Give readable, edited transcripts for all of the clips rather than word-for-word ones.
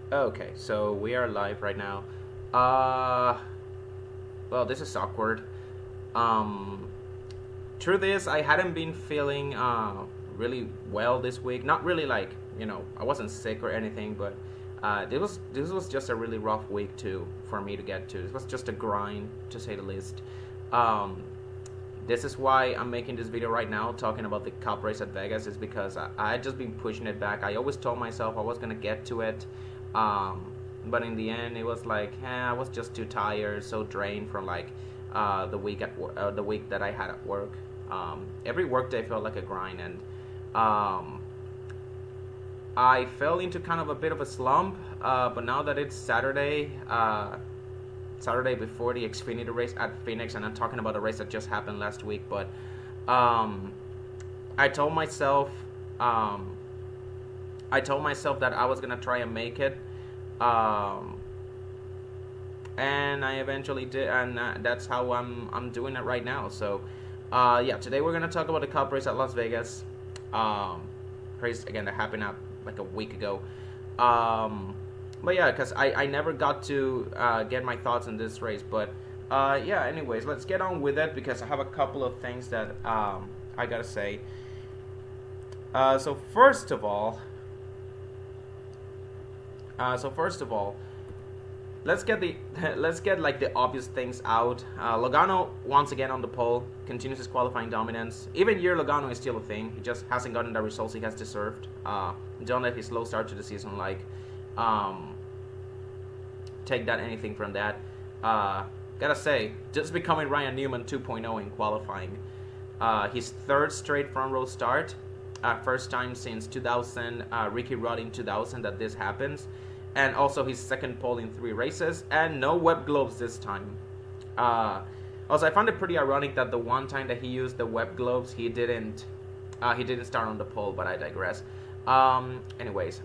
Okay, so we are live right now. Uh, well, this is awkward. Um, Truth is, I hadn't been feeling really well this week. Not really like I wasn't sick or anything, but this was just a really rough week too for me to get to. It was just a grind to say the least. Um, this is why I'm making this video right now, talking about the Cup race at Vegas, is because I had just been pushing it back. I always told myself I was gonna get to it, um, but in the end, it was like, I was just too tired, so drained from like the week that I had at work. Every workday felt like a grind, and um, I fell into kind of a bit of a slump. But now that it's Saturday before the Xfinity race at Phoenix, and I'm talking about a race that just happened last week. But um, I told myself, um, I told myself that I was gonna try and make it, um, and I eventually did, and that's how I'm doing it right now. So, yeah, today we're gonna talk about the Cup race at Las Vegas. Um, Race again that happened out like a week ago. Um, but yeah, because I never got to get my thoughts on this race. But yeah, anyways, let's get on with it because I have a couple of things that I gotta say. So first of all, so first of all, let's get the let's get like the obvious things out. Logano once again on the pole, continues his qualifying dominance. Even year Logano is still a thing. He just hasn't gotten the results he has deserved. Don't let his slow start to the season um, take that anything from that. Gotta say, just becoming Ryan Newman 2.0 in qualifying. His third straight front row start. First time since 2000, Ricky Rudd in 2000 that this happens. And also his second pole in 3 races, and no web gloves this time. Also, I found it pretty ironic that the one time that he used the web gloves, he didn't start on the pole, but I digress. Anyways,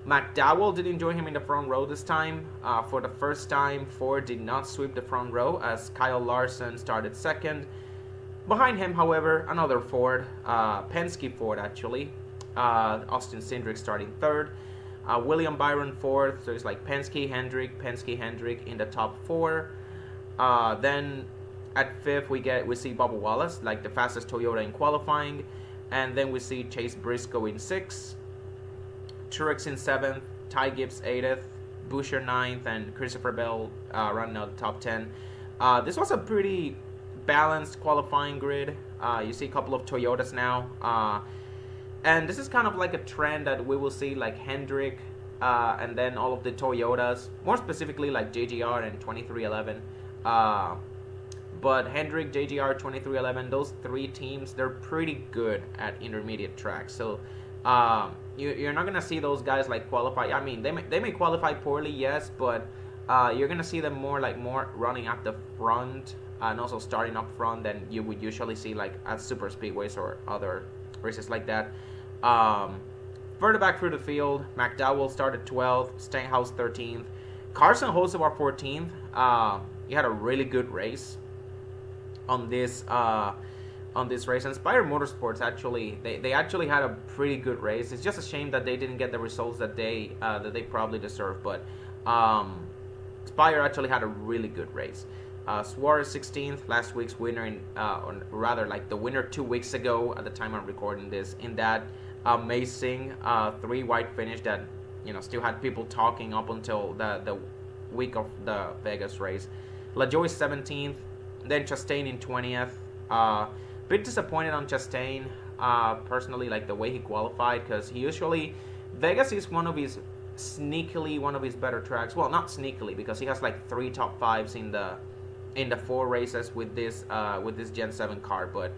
McDowell didn't join him in the front row this time. For the first time, Ford did not sweep the front row as Kyle Larson started second. Behind him, however, another Ford, Penske Ford actually, Austin Cindric starting third. William Byron fourth, so it's like Penske Hendrick in the top 4. Then at fifth we see Bubba Wallace, like the fastest Toyota in qualifying, and then we see Chase Briscoe in 6th, Truex in 7th, Ty Gibbs 8th, Buescher 9th, and Christopher Bell running out the top 10. This was a pretty balanced qualifying grid. You see a couple of Toyotas now. And this is kind of like a trend that we will see, like Hendrick, and then all of the Toyotas, more specifically like JGR and 2311. But Hendrick, JGR, 2311, those 3 teams, they're pretty good at intermediate tracks. So you're not gonna see those guys like qualify. I mean, they may qualify poorly, yes, but you're gonna see them more running at the front and also starting up front than you would usually see like at super speedways or other races like that. Further back through the field, McDowell started 12th, Stenhouse 13th, Carson Hocevar 14th. He had a really good race on this race. Inspire Motorsports actually, they actually had a pretty good race. It's just a shame that they didn't get the results that they probably deserve. But Spire actually had a really good race. Suarez 16th, last week's winner or rather like the winner 2 weeks ago at the time I'm recording this, in that amazing 3-wide finish that still had people talking up until the week of the Vegas race. LaJoie 17th, then Chastain in 20th. Bit disappointed on Chastain personally, like the way he qualified, because Vegas is sneakily one of his better tracks. Well, not sneakily, because he has like 3 top 5s in the 4 races with this Gen 7 car, but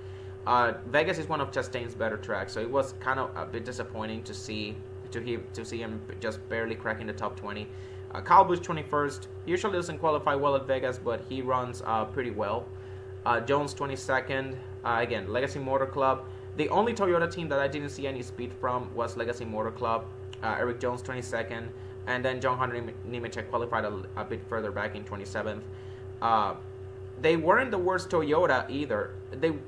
Vegas is one of Chastain's better tracks, so it was kind of a bit disappointing to see him just barely cracking the top 20. Kyle Busch 21st, usually doesn't qualify well at Vegas, but he runs pretty well. Jones 22nd, again, Legacy Motor Club. The only Toyota team that I didn't see any speed from was Legacy Motor Club. Eric Jones 22nd, and then John Hunter Nemechek qualified a bit further back in 27th. They weren't the worst Toyota either.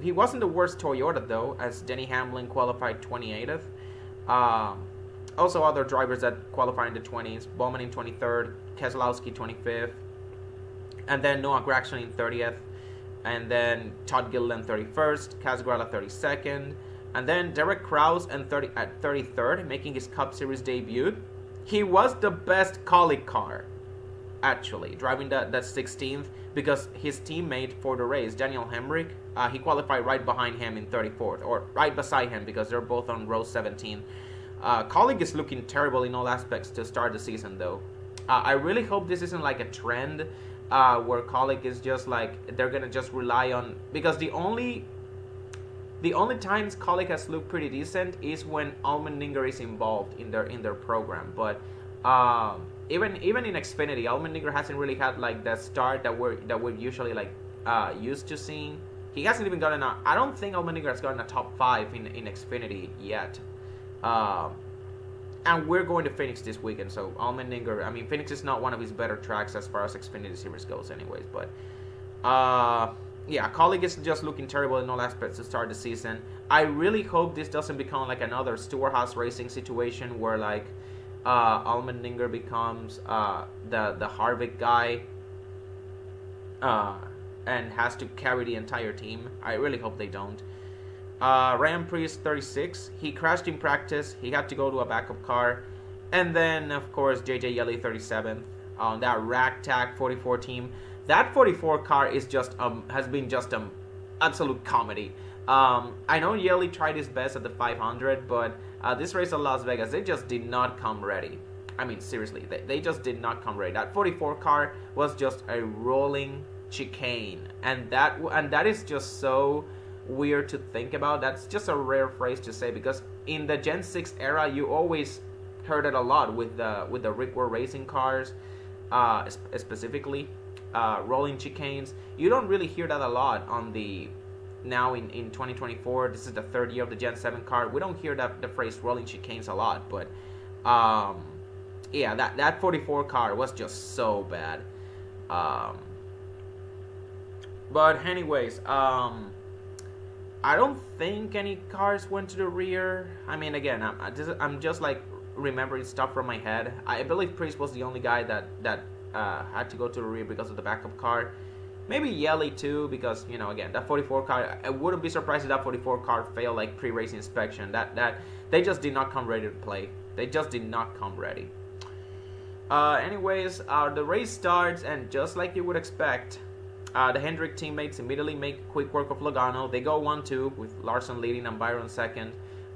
He wasn't the worst Toyota though, as Denny Hamlin qualified 28th. Also, other drivers that qualify in the 20s: Bowman in 23rd, Keselowski 25th, and then Noah Gragson in 30th, and then Todd Gilliland 31st, Casgrala 32nd, and then Derek Krause at 33rd, making his Cup Series debut. He was the best Kaulig car, actually, driving that 16th, because his teammate for the race, Daniel Hemrick, he qualified right behind him in 34th, or right beside him, because they're both on row 17. Kaulig is looking terrible in all aspects to start the season, though. I really hope this isn't like a trend where Kaulig is just like, they're gonna just rely on, because the only times Kaulig has looked pretty decent is when Allmendinger is involved in their program. But even in Xfinity, Allmendinger hasn't really had like the start that we're usually like used to seeing. He hasn't even gotten I don't think Allmendinger has gotten a top 5 in Xfinity yet. And we're going to Phoenix this weekend, so Allmendinger, I mean, Phoenix is not one of his better tracks as far as Xfinity Series goes anyways, but yeah, Kaulig is just looking terrible in all aspects to start the season. I really hope this doesn't become like another Stewart-Haas Racing situation where like Allmendinger becomes the Harvick guy and has to carry the entire team. I really hope they don't. Ryan Preece 36, he crashed in practice, he had to go to a backup car. And then of course JJ Yeley 37th on that ragtag 44 team. That 44 car is just has been just absolute comedy. I know Yeley tried his best at the 500, but this race at Las Vegas, they just did not come ready. I mean, seriously, they just did not come ready. That 44 car was just a rolling chicane, and that is just so weird to think about. That's just a rare phrase to say, because in the Gen 6 era, you always heard it a lot with the Rick Ware racing cars, specifically rolling chicanes. You don't really hear that a lot on the now in 2024. This is the 3rd year of the Gen 7 car. We don't hear the phrase rolling chicanes a lot, but yeah, that 44 car was just so bad. But anyways, I don't think any cars went to the rear. I mean, again, I'm just like remembering stuff from my head. I believe Preece was the only guy that had to go to the rear because of the backup car. Maybe Yeley too, because, you know, again, that 44 car, I wouldn't be surprised if that 44 car failed like pre-race inspection. That they just did not come ready to play. They just did not come ready. Anyways, the race starts, and just like you would expect, the Hendrick teammates immediately make quick work of Logano. They go 1-2 with Larson leading and Byron second.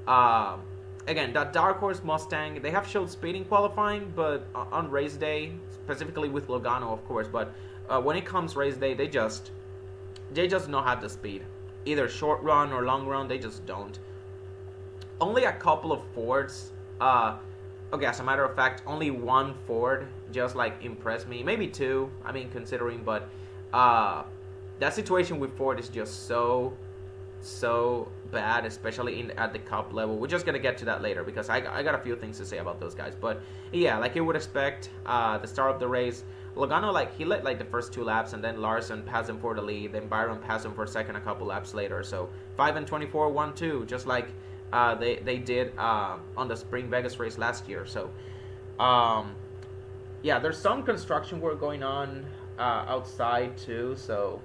Again, that Dark Horse Mustang, they have showed speed in qualifying, but on race day, specifically with Logano, of course, but when it comes race day, they just don't have the speed. Either short run or long run, they just don't. Only a couple of Fords, okay, as a matter of fact, only one Ford just like impressed me. Maybe two, I mean, considering, but that situation with Ford is just so bad, especially at the Cup level. We're just gonna get to that later, because I got a few things to say about those guys. But yeah, like you would expect, the start of the race, Logano, like, he led like the first 2 laps, and then Larson passed him for the lead, then Byron passed him for second a couple laps later. So 5 and 24, 1-2, just like they did on the Spring Vegas race last year. So yeah, there's some construction work going on outside too, so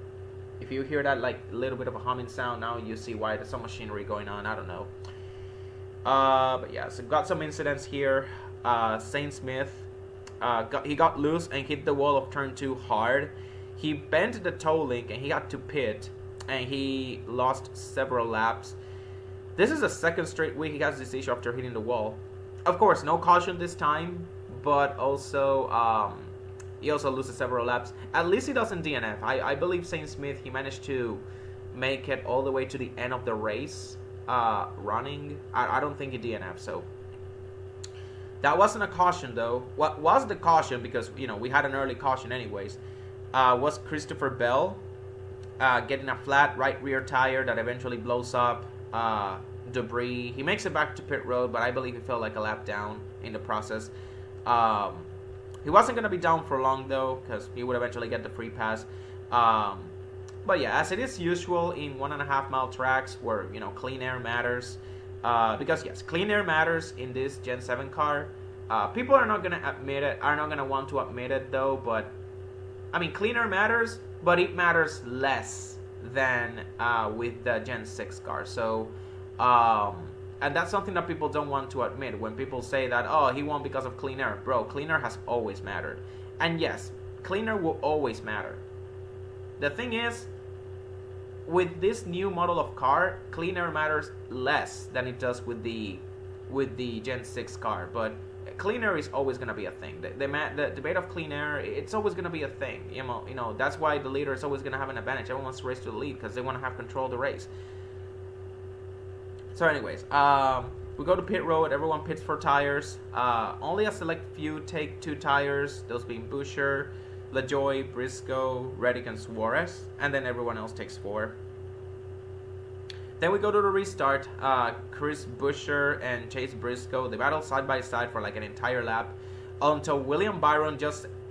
if you hear that like a little bit of a humming sound, now you see why. There's some machinery going on, I don't know. But yeah, so got some incidents here. Saint Smith, he got loose and hit the wall of turn 2 hard. He bent the toe link and he had to pit, and he lost several laps. This is the 2nd straight week he has this issue after hitting the wall. Of course, no caution this time, but also he also loses several laps. At least he doesn't DNF. I believe Saint Smith, he managed to make it all the way to the end of the race running. I don't think he DNF, so that wasn't a caution though. What was the caution, because, you know, we had an early caution anyways, was Christopher Bell getting a flat right rear tire that eventually blows up. Debris. He makes it back to pit road, but I believe he fell like a lap down in the process. He wasn't going to be down for long though, because he would eventually get the free pass. But yeah, as it is usual in 1.5 mile tracks where, you know, clean air matters, Because yes, clean air matters in this Gen 7 car. People are not gonna admit it, are not gonna want to admit it though, but I mean, clean air matters, but it matters less than with the Gen 6 car. So, and that's something that people don't want to admit when people say that, oh, he won because of clean air. Bro, clean air has always mattered. And yes, clean air will always matter. The thing is, with this new model of car, clean air matters less than it does with the Gen 6 car. But clean air is always going to be a thing. The debate of clean air, it's always going to be a thing. You know, that's why the leader is always going to have an advantage. Everyone wants to race to the lead because they want to have control of the race. So anyways, we go to pit road. Everyone pits for tires. Only a select few take 2 tires, those being Buescher, LaJoie, Briscoe, Reddick, and Suarez. And then everyone else takes 4. Then we go to the restart. Chris Buescher and Chase Briscoe, they battle side by side for like an entire lap until William Byron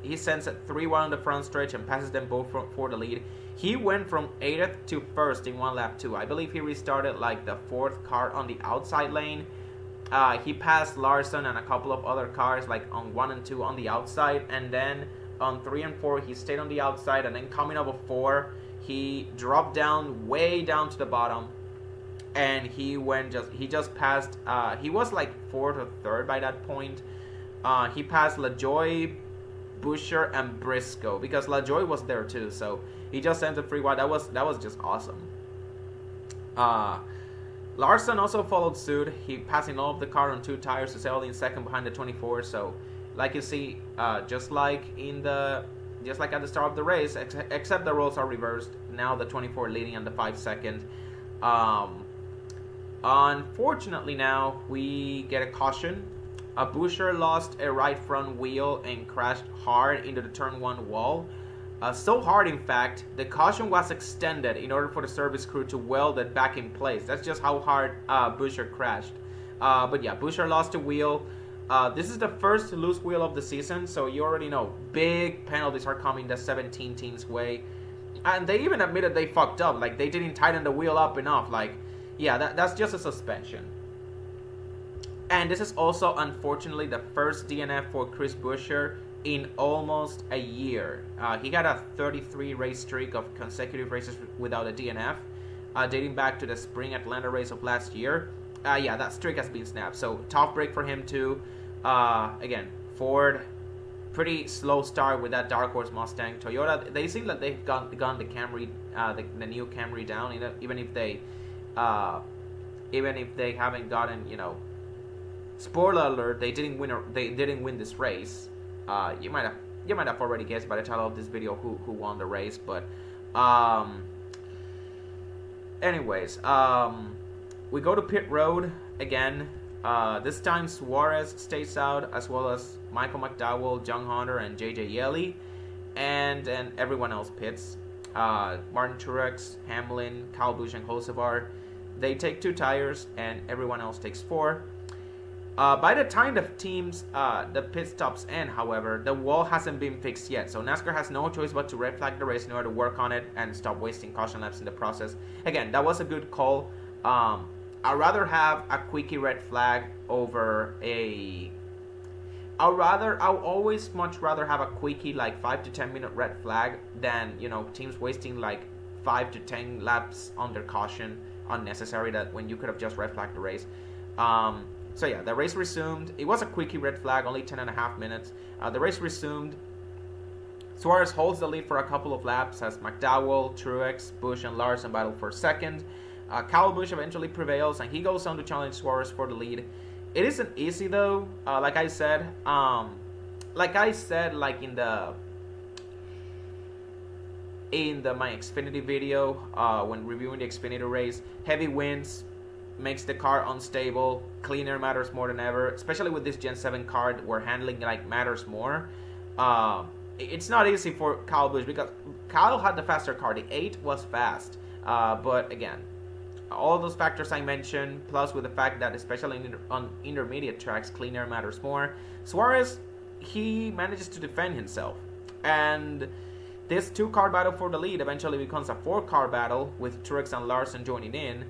he sends it 3-1 on the front stretch and passes them both for the lead. He went from 8th to 1st in one lap too. I believe he restarted like the 4th car on the outside lane. He passed Larson and a couple of other cars like on 1 and 2 on the outside, and then on 3 and 4 he stayed on the outside, and then coming up with 4 he dropped down way down to the bottom, and he just passed. He was like 4th or 3rd by that point. He passed LaJoie, Buescher, and Briscoe because LaJoie was there too. So he just sent a free wide. That was just awesome. Larson also followed suit. He passing all of the car on 2 tires to settle in 2nd behind the 24. So, like you see, just like at the start of the race, except the roles are reversed. Now the 24 leading on the 5-second. Unfortunately, now we get a caution. Buescher lost a right front wheel and crashed hard into the turn 1 wall. So hard, in fact, the caution was extended in order for the service crew to weld it back in place. That's just how hard Buescher crashed. But yeah, Buescher lost a wheel. This is the first loose wheel of the season, so you already know big penalties are coming the 17 teams' way. And they even admitted they fucked up. Like, they didn't tighten the wheel up enough. Like, yeah, that's just a suspension. And this is also, unfortunately, the first DNF for Chris Buescher in almost a year. He got a 33 race streak of consecutive races without a DNF, dating back to the spring Atlanta race of last year. Yeah, that streak has been snapped. So tough break for him too. Again, Ford, pretty slow start with that Dark Horse Mustang. Toyota, they seem like they've gone the Camry, the new Camry down. Even if they haven't gotten, spoiler alert, they didn't win this race. You might have already guessed by the title of this video who won the race, but anyways, we go to pit road again. This time Suarez stays out, as well as Michael McDowell, John Hunter, and JJ Yeley, and everyone else pits. Martin Truex, Hamlin, Kyle Busch, and Hocevar, they take 2 tires, and everyone else takes 4. By the time the pit stops end, however, the wall hasn't been fixed yet, so NASCAR has no choice but to red flag the race in order to work on it and stop wasting caution laps in the process. Again, that was a good call. I'd rather have a quickie red flag over a... I'll always much rather have a quickie like 5 to 10 minute red flag than, teams wasting like 5 to 10 laps under caution unnecessary, that when you could have just red flagged the race. So yeah, the race resumed. It was a quickie red flag, only 10.5 minutes. The race resumed. Suarez holds the lead for a couple of laps as McDowell, Truex, Busch, and Larson battle for second. Kyle Busch eventually prevails, and he goes on to challenge Suarez for the lead. It isn't easy though. Like I said, in my Xfinity video, when reviewing the Xfinity race, heavy winds makes the car unstable. Clean air matters more than ever, especially with this Gen 7 car where handling matters more. It's not easy for Kyle Busch because Kyle had the faster car. The 8 was fast, but again, all those factors I mentioned, plus with the fact that especially on intermediate tracks, clean air matters more. Suarez, he manages to defend himself, and this 2-car battle for the lead eventually becomes a 4-car battle with Truex and Larson joining in.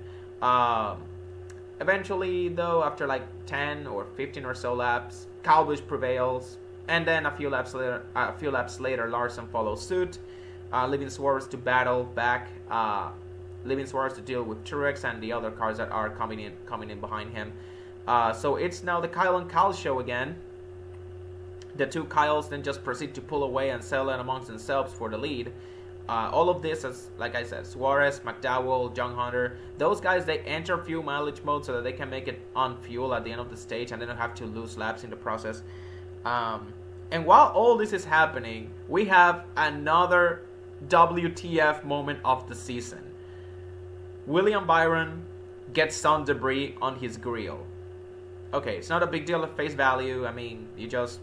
Eventually, though, after like 10 or 15 or so laps, Kyle Busch prevails, and then a few laps later, Larson follows suit, leaving Suarez to battle back, leaving Suarez to deal with Truex and the other cars that are coming in behind him. So it's now the Kyle and Kyle show again. The two Kyles then just proceed to pull away and settle in amongst themselves for the lead. All of this, as like I said, Suarez, McDowell, John Hunter, those guys, they enter fuel mileage mode so that they can make it on fuel at the end of the stage and they don't have to lose laps in the process. And while all this is happening, we have another WTF moment of the season. William Byron gets some debris on his grill. Okay, it's not a big deal at face value. I mean, you just,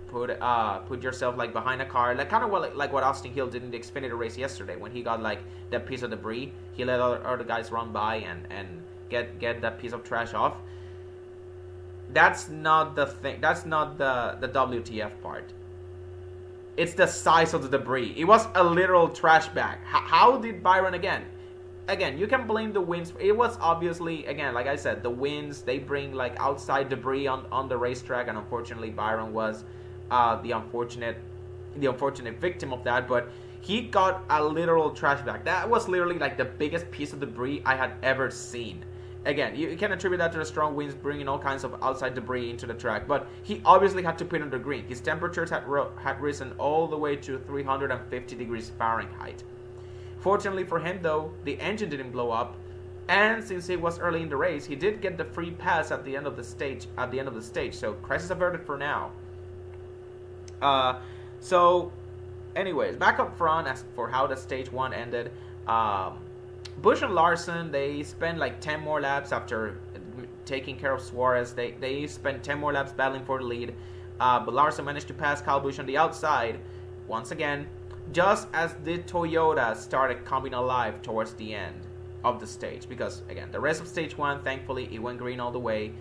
put yourself like behind a car, like kind of like what Austin Hill did in the Xfinity race yesterday when he got like that piece of debris. He let other guys run by and get that piece of trash off. That's not the thing. That's not the WTF part. It's the size of the debris. It was a literal trash bag. How did Byron Again, you can blame the winds. It was obviously, again, like I said, the winds, they bring like outside debris on the racetrack, and unfortunately Byron was the unfortunate victim of that. But he got a literal trash bag. That was literally like the biggest piece of debris I had ever seen. Again, you can attribute that to the strong winds bringing all kinds of outside debris into the track, but he obviously had to put on the green. His temperatures had risen all the way to 350 degrees Fahrenheit. Fortunately for him, though, the engine didn't blow up, and since it was early in the race, he did get the free pass at the end of the stage. So crisis averted for now. So, anyways, back up front as for how the stage 1 ended. Busch and Larson, they spent like 10 more laps after taking care of Suarez. They spent 10 more laps battling for the lead, but Larson managed to pass Kyle Busch on the outside once again, just as the Toyota started coming alive towards the end of the stage. Because, again, the rest of stage 1, thankfully, it went green all the way.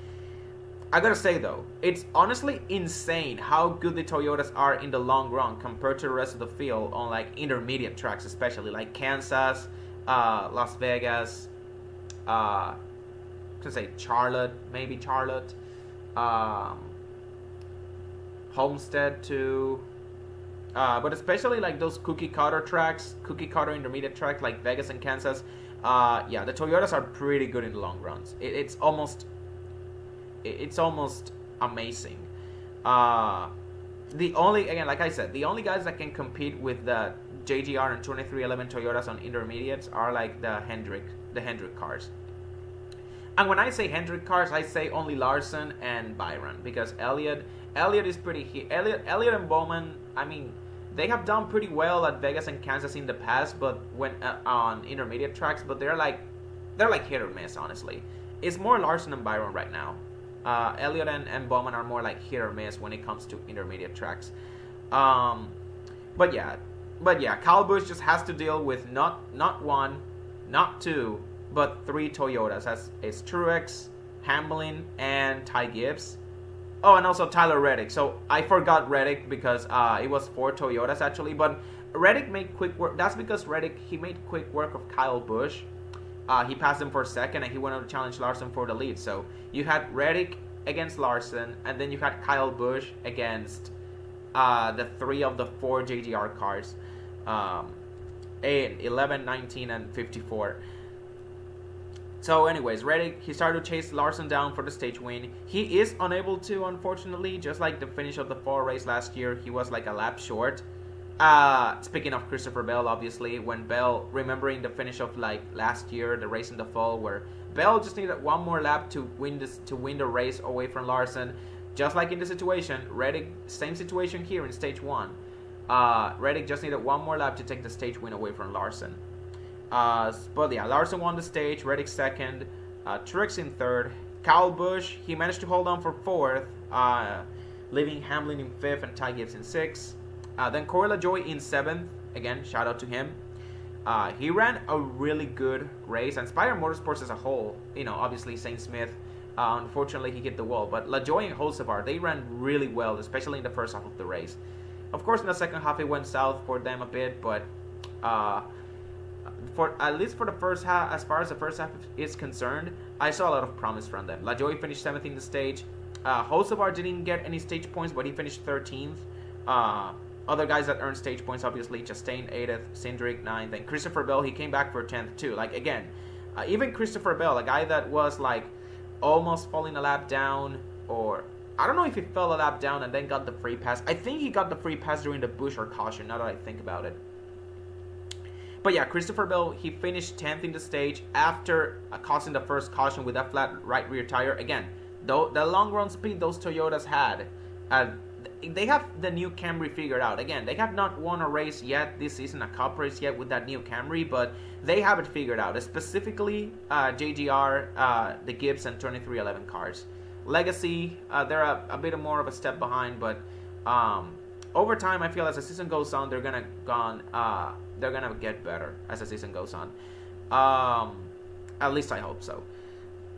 I gotta say, though, it's honestly insane how good the Toyotas are in the long run compared to the rest of the field on, like, intermediate tracks, especially, like Kansas, Las Vegas, Charlotte, Homestead, too. But especially like those cookie cutter intermediate tracks like Vegas and Kansas, the Toyotas are pretty good in the long runs. It's almost amazing. The only guys that can compete with the JGR and 2311 Toyotas on intermediates are like the Hendrick cars. And when I say Hendrick cars, I say only Larson and Byron, because Elliott is pretty. Elliott and Bowman, I mean, they have done pretty well at Vegas and Kansas in the past, but when on intermediate tracks, but they're like hit or miss. Honestly, it's more Larson and Byron right now. Elliott and Bowman are more like hit or miss when it comes to intermediate tracks. But yeah, Kyle Busch just has to deal with not one, not two, but 3 Toyotas, as is Truex, Hamlin, and Ty Gibbs. Oh, and also Tyler Reddick. So I forgot Reddick because it was 4 Toyotas actually, but Reddick made quick work. That's because Reddick, he made quick work of Kyle Busch. He passed him for second, and he went on to challenge Larson for the lead. So you had Reddick against Larson, and then you had Kyle Busch against the 3 of the 4 JGR cars, 11, 19, and 54. So anyways, Reddick, he started to chase Larson down for the stage win. He is unable to, unfortunately, just like the finish of the fall race last year. He was like a lap short. Speaking of Christopher Bell, obviously, when Bell, remembering the finish of like last year, the race in the fall, where Bell just needed one more lap to win the race away from Larson. Just like in the situation, Reddick, same situation here in stage 1. Reddick just needed one more lap to take the stage win away from Larson. But yeah, Larson won the stage, Reddick second, Truex in third, Kyle Busch, he managed to hold on for fourth, leaving Hamlin in fifth and Ty Gibbs in sixth. Then Corey LaJoie in seventh, again, shout out to him. He ran a really good race, and Spire Motorsports as a whole, obviously Saint Smith, unfortunately he hit the wall, but LaJoie and Holsevar, they ran really well, especially in the first half of the race. Of course, in the second half it went south for them a bit, but for at least for the first half, as far as the first half is concerned, I saw a lot of promise from them. LaJoie finished 17th in the stage. Hocevar didn't get any stage points, but he finished 13th. Other guys that earned stage points, obviously, Chastain 8th, Cindric 9th, and Christopher Bell, he came back for 10th too. Like, again, even Christopher Bell, a guy that was like almost falling a lap down, or I don't know if he fell a lap down and then got the free pass. I think he got the free pass during the Busch or caution, now that I think about it. But yeah, Christopher Bell, he finished 10th in the stage after causing the first caution with that flat right rear tire. Again, though the long run speed those Toyotas had, they have the new Camry figured out. Again, they have not won a race yet this season, a cup race yet with that new Camry, but they have it figured out. Specifically, JGR, the Gibbs, and 2311 cars. Legacy, they're a bit more of a step behind, but over time, I feel as the season goes on, they're gonna get better as the season goes on. At least I hope so.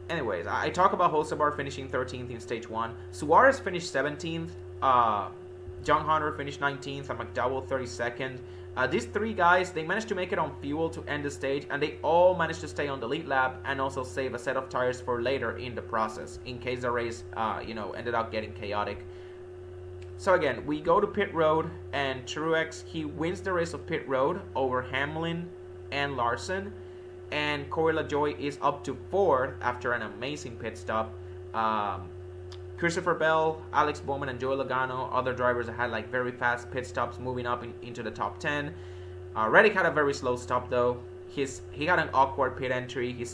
Anyways, I talk about Hocevar finishing 13th in stage 1. Suarez finished 17th. John Hunter finished 19th, and McDowell 32nd. These three guys, they managed to make it on fuel to end the stage, and they all managed to stay on the lead lap and also save a set of tires for later in the process, in case the race, ended up getting chaotic. So again, we go to pit road, and Truex, he wins the race of pit road over Hamlin and Larson, and Corey LaJoie is up to 4th after an amazing pit stop. Christopher Bell, Alex Bowman, and Joey Logano, other drivers that had like very fast pit stops, moving up into the top 10. Reddick had a very slow stop though. He had an awkward pit entry. He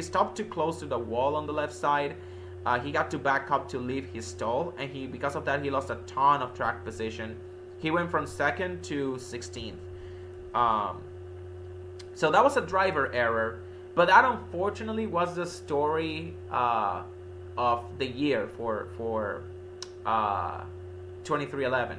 stopped too close to the wall on the left side. He got to back up to leave his stall, and because of that, he lost a ton of track position. He went from 2nd to 16th. So that was a driver error, but that unfortunately was the story of the year for 2311.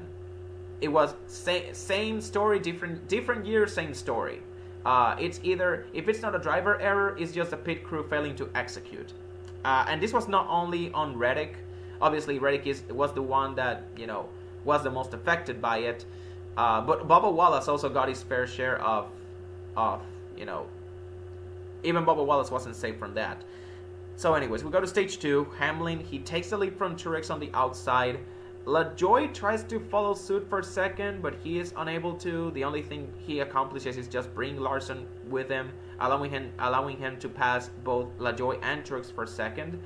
It was same story, different year, same story. It's either, if it's not a driver error, it's just a pit crew failing to execute. And this was not only on Reddick. Obviously, Reddick was the one that was the most affected by it. But Bubba Wallace also got his fair share of even Bubba Wallace wasn't safe from that. So anyways, we go to stage 2. Hamlin, he takes the lead from Truex on the outside. LaJoie tries to follow suit for 2nd, but he is unable to. The only thing he accomplishes is just bring Larson with him, allowing him to pass both LaJoie and Truex for 2nd.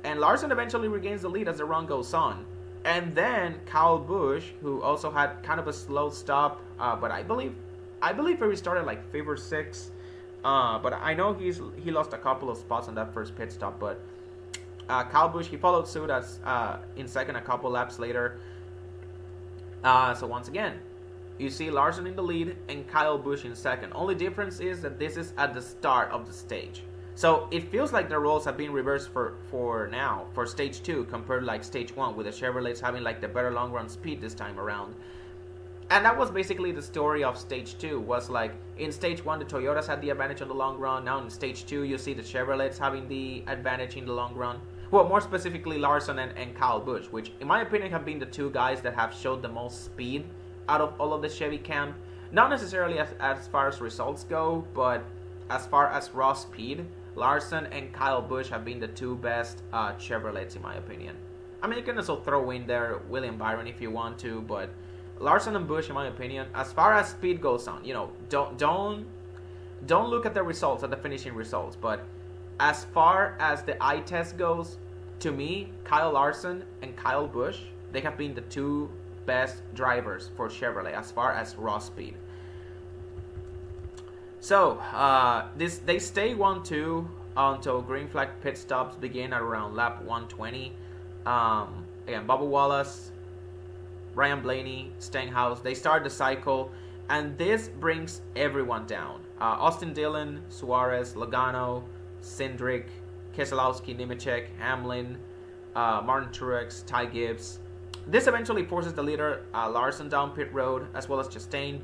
And Larson eventually regains the lead as the run goes on. And then Kyle Busch, who also had kind of a slow stop, but I believe he restarted like 5th or 6th. But I know he lost a couple of spots on that first pit stop. But Kyle Busch, he followed suit as in 2nd a couple laps later. So once again, you see Larson in the lead and Kyle Busch in 2nd. Only difference is that this is at the start of the stage. So it feels like the roles have been reversed for now, for stage 2 compared to like stage 1, with the Chevrolets having like the better long run speed this time around. And that was basically the story of stage 2, was like in stage 1 the Toyotas had the advantage on the long run. Now in stage 2 you see the Chevrolets having the advantage in the long run. Well, more specifically Larson and Kyle Busch, which in my opinion have been the two guys that have showed the most speed out of all of the Chevy camp. Not necessarily as far as results go, but as far as raw speed, Larson and Kyle Busch have been the two best Chevrolets in my opinion. I mean, you can also throw in there William Byron if you want to, but Larson and Busch, in my opinion, as far as speed goes on, don't look at the results, at the finishing results, but as far as the eye test goes, to me, Kyle Larson and Kyle Busch, they have been the two best drivers for Chevrolet as far as raw speed. So they stay 1-2 until green flag pit stops begin at around lap 120. Again, Bubba Wallace, Ryan Blaney, Stenhouse, they start the cycle, and this brings everyone down. Austin Dillon, Suarez, Logano, Cindric, Keselowski, Nemechek, Hamlin, Martin Truex, Ty Gibbs. This eventually forces the leader Larson down pit road, as well as Chastain,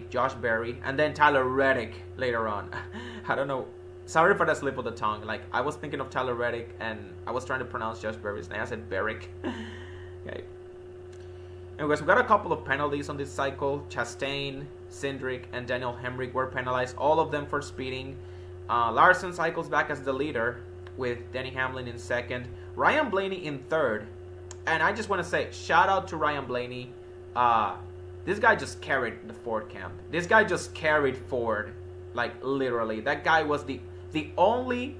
Josh Berry, and then Tyler Reddick later on. I don't know. Sorry for that slip of the tongue. Like, I was thinking of Tyler Reddick, and I was trying to pronounce Josh Berry's name. I said Berrick. Okay. Anyways, we got a couple of penalties on this cycle. Chastain, Cindric, and Daniel Hemrick were penalized, all of them for speeding. Larson cycles back as the leader with Denny Hamlin in second, Ryan Blaney in third. And I just want to say, shout out to Ryan Blaney. This guy just carried the Ford camp. This guy just carried Ford, like literally. That guy was the only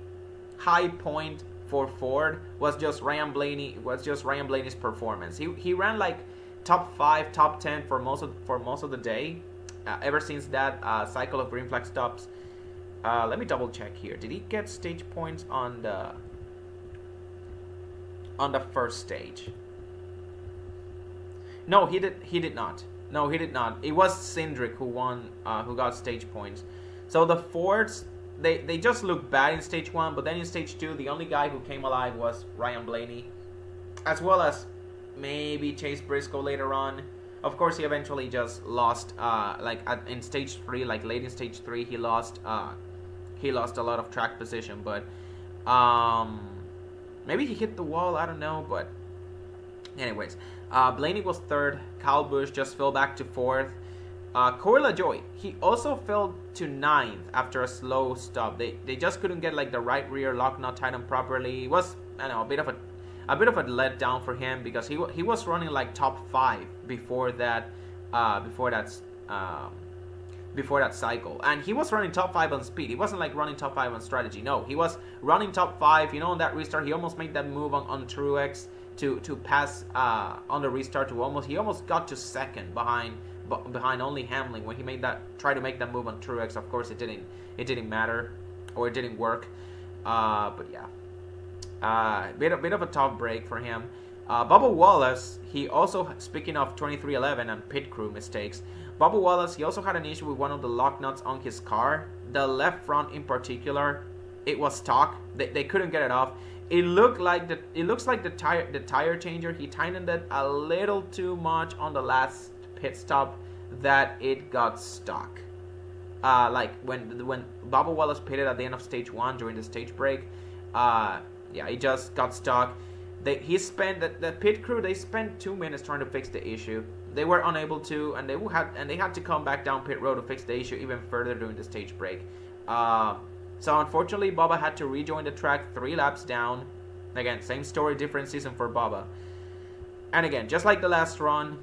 high point for Ford was just Ryan Blaney's performance. He ran like top 5, top 10 for most of the day. Ever since that cycle of green flag stops. Let me double check here. Did he get stage points on the first stage? No, he did not. No, he did not. It was Cindric who won, who got stage points. So the Fords, they just looked bad in stage 1, but then in stage 2, the only guy who came alive was Ryan Blaney, as well as maybe Chase Briscoe later on. Of course, he eventually just lost, in stage 3, like late in stage 3, he lost a lot of track position, but maybe he hit the wall, I don't know, but anyways, Blaney was third, Kyle Busch just fell back to fourth, Corey LaJoie, he also fell to 9th after a slow stop. They just couldn't get like the right rear lock nut tightened on properly. It was, I don't know, a bit of a letdown for him because he was running like top 5 before that cycle, and he was running top 5 on speed. He wasn't like running top 5 on strategy. No, he was running top 5. You know, on that restart, he almost made that move on Truex to pass on the restart he almost got to second behind only Hamlin when he tried to make that move on Truex. Of course, it didn't matter, or it didn't work. But yeah, bit of a tough break for him. Bubba Wallace, he also, speaking of 2311 and pit crew mistakes, Bubba Wallace, he also had an issue with one of the lock nuts on his car. The left front in particular, it was stock. They couldn't get it off. It looks like the tire changer, he tightened it a little too much on the last pit stop that it got stuck. Like when Bubba Wallace pitted at the end of stage 1 during the stage break, yeah, he just got stuck. The pit crew, they spent 2 minutes trying to fix the issue. They were unable to, and they had to come back down pit road to fix the issue even further during the stage break. So unfortunately, Bubba had to rejoin the track 3 laps down. Again, same story, different season for Bubba. And again, just like the last run,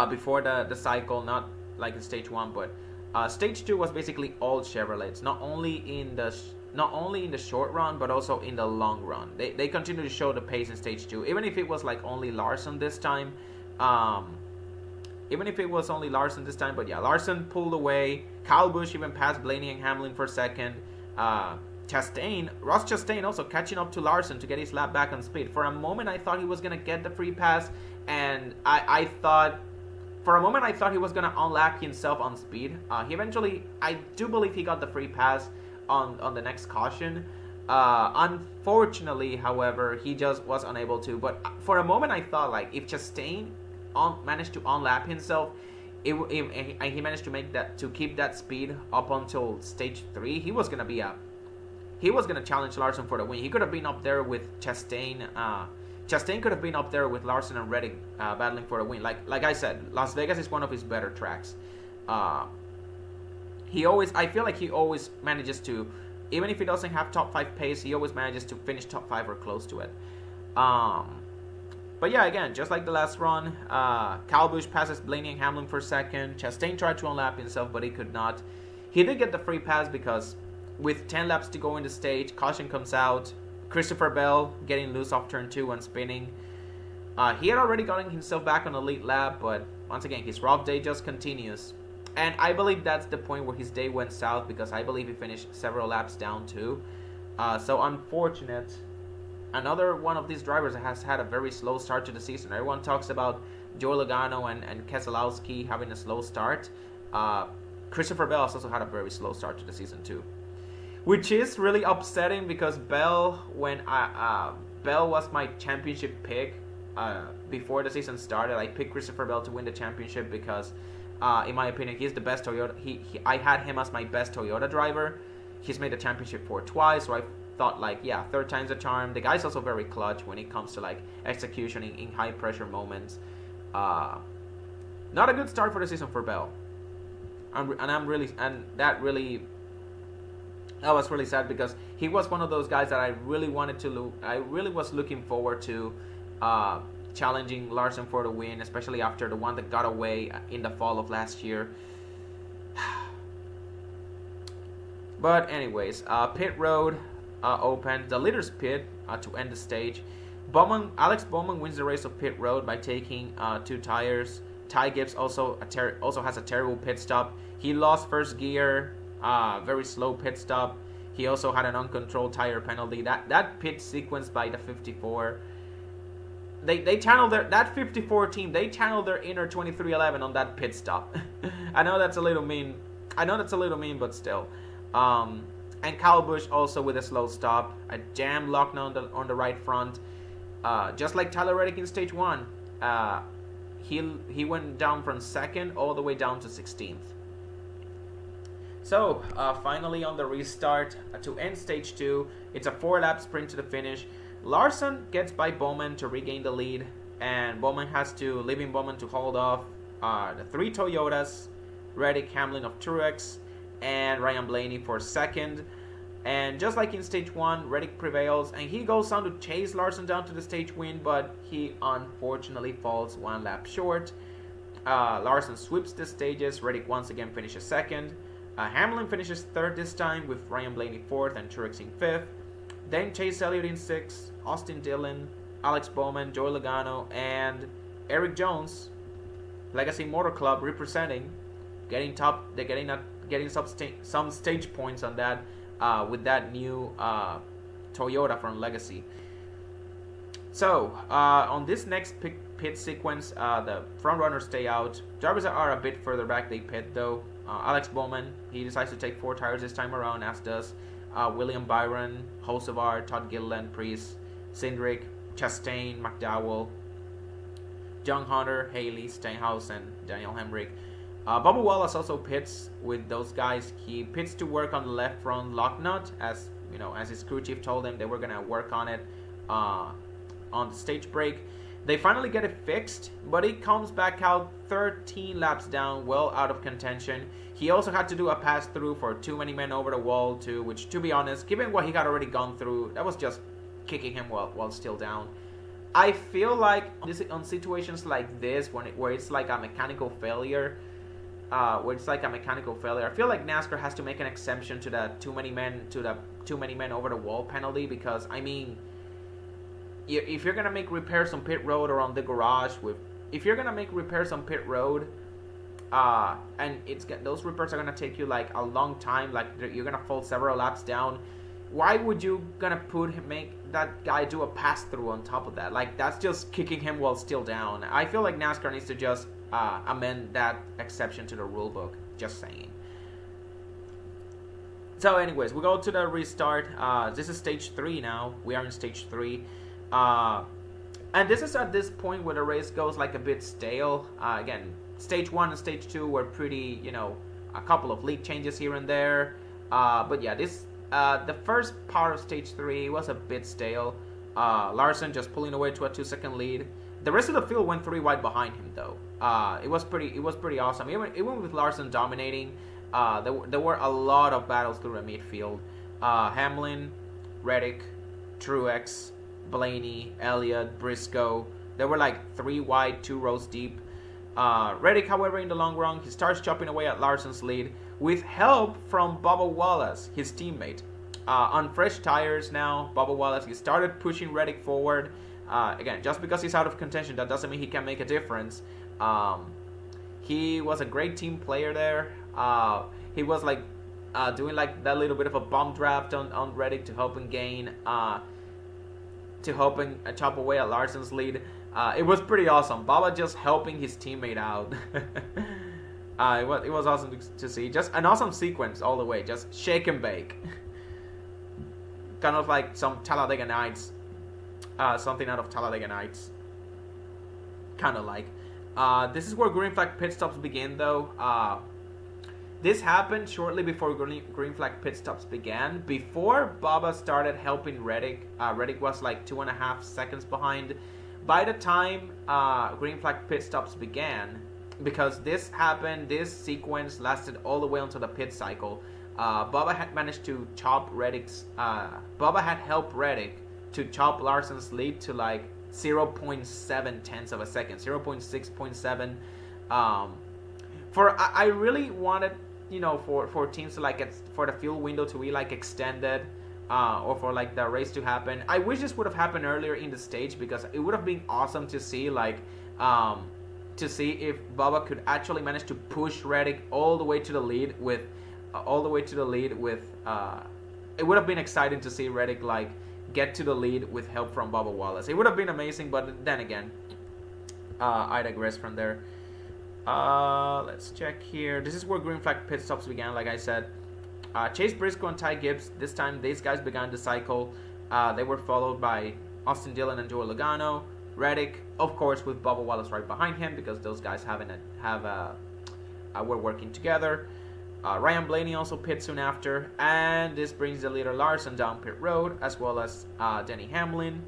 before the cycle, not like in stage 1, but stage 2 was basically all Chevrolets. Not only in the short run, but also in the long run. They continue to show the pace in stage 2, even if it was like only Larson this time. But yeah, Larson pulled away. Kyle Busch even passed Blaney and Hamlin for second. Ross Chastain also catching up to Larson to get his lap back on speed. For a moment, I thought he was going to get the free pass, and I thought he was going to unlap himself on speed. He eventually, I do believe he got the free pass on the next caution. Unfortunately, however, he just was unable to. But for a moment, I thought like if Chastain managed to unlap himself, he managed to keep that speed up until stage 3. He was gonna challenge Larson for the win. He could have been up there with Chastain. Chastain could have been up there with Larson and Reddick battling for the win. Like I said, Las Vegas is one of his better tracks. I feel like he always manages to, even if he doesn't have top 5 pace, he always manages to finish top 5 or close to it. But yeah, again, just like the last run, Kyle Busch passes Blaney and Hamlin for second. Chastain tried to unlap himself, but he could not. He did get the free pass because with 10 laps to go in the stage, caution comes out. Christopher Bell getting loose off turn 2 and spinning. He had already gotten himself back on the lead lap, but once again, his rough day just continues. And I believe that's the point where his day went south, because I believe he finished several laps down too. So unfortunate. Another one of these drivers that has had a very slow start to the season. Everyone talks about Joe Logano and Keselowski having a slow start. Christopher Bell has also had a very slow start to the season too, which is really upsetting because Bell was my championship pick before the season started. I picked Christopher Bell to win the championship because, in my opinion, he's the best Toyota. I had him as my best Toyota driver. He's made the championship for twice, so I thought like, yeah, third time's a charm. The guy's also very clutch when it comes to like execution in high pressure moments. Not a good start for the season for Bell, and that really That was really sad because he was one of those guys that I really wanted to I really was looking forward to uh, challenging Larson for the win, especially after the one that got away in the fall of last year. But anyways, pit road open, the leader's pit to end the stage. Alex Bowman wins the race of pit road by taking 2 tires. Ty Gibbs also has a terrible pit stop. He lost first gear, very slow pit stop. He also had an uncontrolled tire penalty. That pit sequence by the 54. They channeled that 54 team. They channeled their inner 2311 on that pit stop. I know that's a little mean. But still. And Kyle Busch also with a slow stop. A jam lock on the right front. Just like Tyler Reddick in stage 1. He went down from 2nd all the way down to 16th. So, finally on the restart, to end stage 2, it's a 4-lap sprint to the finish. Larson gets by Bowman to regain the lead, and Bowman has to, leaving Bowman to hold off the 3 Toyotas, Reddick, Hamlin of Truex, and Ryan Blaney for 2nd. And just like in stage 1, Reddick prevails, and he goes on to chase Larson down to the stage win, but he unfortunately falls 1 lap short. Larson sweeps the stages, Reddick once again finishes 2nd. Hamlin finishes 3rd this time, with Ryan Blaney 4th and Truex in 5th. Then Chase Elliott in 6th, Austin Dillon, Alex Bowman, Joey Logano, and Eric Jones, Legacy Motor Club representing, getting some stage points on that with that new Toyota from Legacy. So on this next pit sequence, the front runners stay out. Drivers are a bit further back. They pit though. Alex Bowman, he decides to take 4 tires this time around, as does William Byron, Hocevar, Todd Gilliland, Priest, Cindric, Chastain, McDowell, John Hunter, Haley, Stenhouse, and Daniel Hemrick. Bubba Wallace also pits with those guys. He pits to work on the left front lock nut, as his crew chief told him they were gonna work on it on the stage break. They finally get it fixed, but he comes back out 13 laps down, well out of contention. He also had to do a pass through for too many men over the wall too, which, to be honest, given what he had already gone through, that was just kicking him while still down. I feel like on situations like this, where it's like a mechanical failure, I feel like NASCAR has to make an exception to the too many men over the wall penalty, because I mean, if you're gonna make repairs on pit road or on the garage, and those repairs are gonna take you like a long time, like you're gonna fall several laps down, why would you make that guy do a pass through on top of that? Like, that's just kicking him while still down. I feel like NASCAR needs to just amend that exception to the rule book. Just saying. So anyways, we go to the restart. This is stage 3 now. We are in stage 3. And this is at this point where the race goes like a bit stale. Again, stage 1 and stage 2 were pretty, a couple of league changes here and there. But yeah, the first part of stage 3 was a bit stale. Larson just pulling away to a 2-second lead. The rest of the field went 3 wide behind him though. It was pretty awesome. Even with Larson dominating, there were a lot of battles through the midfield. Hamlin, Reddick, Truex, Blaney, Elliott, Briscoe. They were like 3 wide, 2 rows deep. Reddick, however, in the long run, he starts chopping away at Larson's lead with help from Bubba Wallace, his teammate. On fresh tires now, Bubba Wallace, he started pushing Reddick forward. Again, just because he's out of contention, that doesn't mean he can make a difference. He was a great team player there. He was like doing like that little bit of a bomb draft on Reddick to help him gain, to help him chop away at Larson's lead. It was pretty awesome. Bubba just helping his teammate out. It was awesome to see. Just an awesome sequence all the way. Just shake and bake. Kind of like some Talladega Nights. Something out of Talladega Nights. Kind of like. This is where green flag pit stops begin though. This happened shortly before green flag pit stops began. Before Bubba started helping Reddick, Reddick was like 2.5 seconds behind. By the time green flag pit stops began, because this sequence lasted all the way until the pit cycle. Bubba had managed to chop Reddick's. Bubba had helped Reddick to chop Larson's lead to like 0.7 tenths of a second, 0.6.7. I really wanted, for teams to like for the fuel window to be like extended, or for like the race to happen. I wish this would have happened earlier in the stage, because it would have been awesome to see to see if Bubba could actually manage to push Reddick all the way to the lead with. It would have been exciting to see Reddick like get to the lead with help from Bubba Wallace. It would have been amazing, but then again, I digress from there. Let's check here. This is where green flag pit stops began, like I said. Chase Briscoe and Ty Gibbs. This time, these guys began the cycle. They were followed by Austin Dillon and Joe Logano. Reddick, of course, with Bubba Wallace right behind him, because those guys were working together. Ryan Blaney also pit soon after, and this brings the leader Larson down pit road, as well as Denny Hamlin.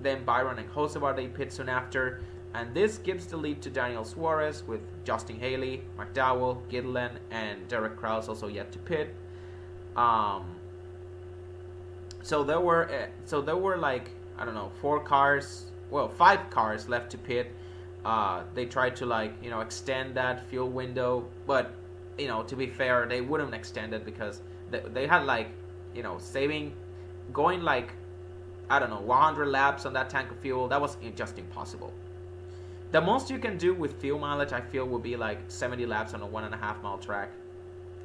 Then Byron and Hocevar, they pit soon after, and this gives the lead to Daniel Suarez, with Justin Haley, McDowell, Gidlen, and Derek Krause also yet to pit. So there were like, I don't know, 5 cars left to pit. They tried to extend that fuel window, but to be fair, they wouldn't extend it, because they had going 100 laps on that tank of fuel. That was just impossible. The most you can do with fuel mileage, I feel, would be like 70 laps on a 1.5 mile track,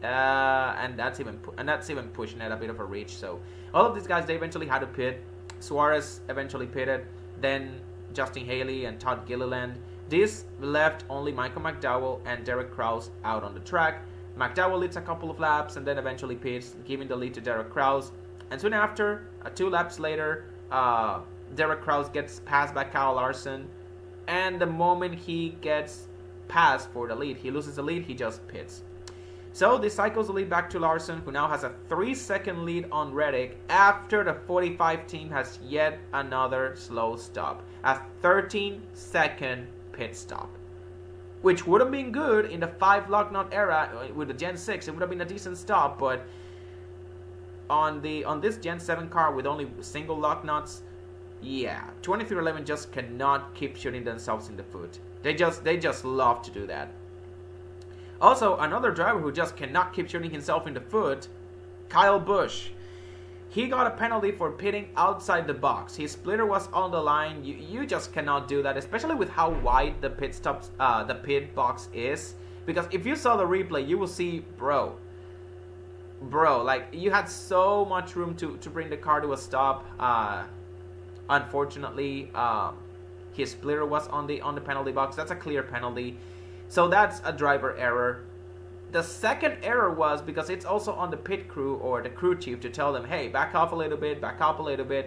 and that's even pushing it a bit of a reach. So all of these guys, they eventually had to pit. Suarez eventually pitted, then Justin Haley and Todd Gilliland. This left only Michael McDowell and Derek Krause out on the track. McDowell leads a couple of laps and then eventually pits, giving the lead to Derek Krause. And soon after, 2 laps later, Derek Krause gets passed by Kyle Larson. And the moment he gets passed for the lead, he loses the lead, he just pits. So this cycles the lead back to Larson, who now has a 3-second lead on Reddick after the 45 team has yet another slow stop. A 13-second pit stop, which would have been good in the 5 lug nut era with the Gen 6. It would have been a decent stop, but on this Gen 7 car with only single lug nuts, yeah, 2311 just cannot keep shooting themselves in the foot. They just love to do that. Also, another driver who just cannot keep shooting himself in the foot, Kyle Busch. He got a penalty for pitting outside the box. His splitter was on the line. You just cannot do that, especially with how wide the pit box is. Because if you saw the replay, you will see, bro, like you had so much room to bring the car to a stop. Unfortunately, his splitter was on the penalty box. That's a clear penalty. So that's a driver error. The second error was because it's also on the pit crew or the crew chief to tell them, hey, back off a little bit.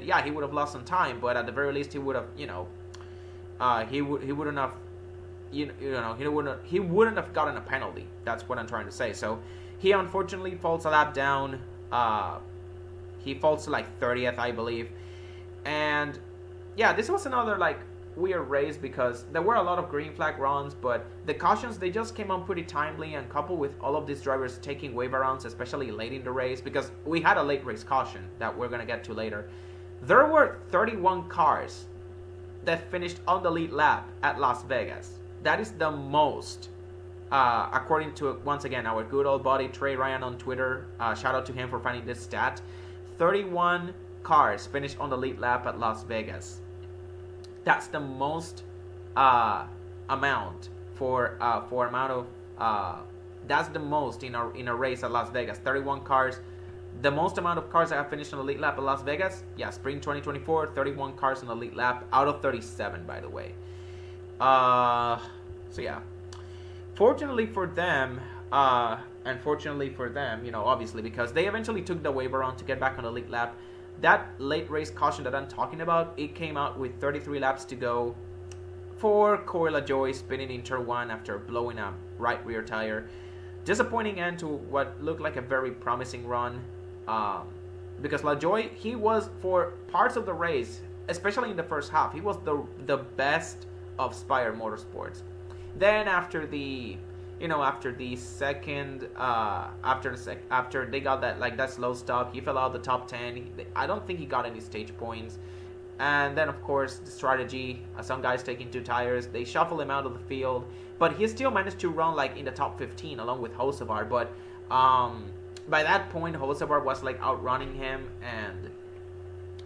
Yeah, he would have lost some time, but at the very least he would have, he wouldn't have gotten a penalty. That's what I'm trying to say. So he unfortunately falls a lap down. He falls to like 30th, I believe. And yeah, this was another weird race because there were a lot of green flag runs, but the cautions, they just came on pretty timely, and coupled with all of these drivers taking wave arounds, especially late in the race, because we had a late race caution that we're going to get to later. There were 31 cars that finished on the lead lap at Las Vegas. That is the most, according to, once again, our good old buddy Trey Ryan on Twitter. Shout out to him for finding this stat. 31 cars finished on the lead lap at Las Vegas. That's the most amount for amount of that's the most in a race at Las Vegas. 31 cars, the most amount of cars that have finished on the lead lap at Las Vegas. Yeah, spring 2024, 31 cars on the lead lap out of 37, by the way. So yeah, fortunately for them, obviously, because they eventually took the wave around to get back on the lead lap. That late race caution that I'm talking about, it came out with 33 laps to go for Corey LaJoie spinning in turn 1 after blowing a right rear tire. Disappointing end to what looked like a very promising run, because LaJoie, he was, for parts of the race, especially in the first half, he was the best of Spire Motorsports. Then after the after the second, after they got that slow stop, he fell out of the top 10. I don't think he got any stage points. And then, of course, the strategy, some guys taking 2 tires, they shuffle him out of the field. But he still managed to run, in the top 15 along with Hocevar. But by that point, Hocevar was, outrunning him. And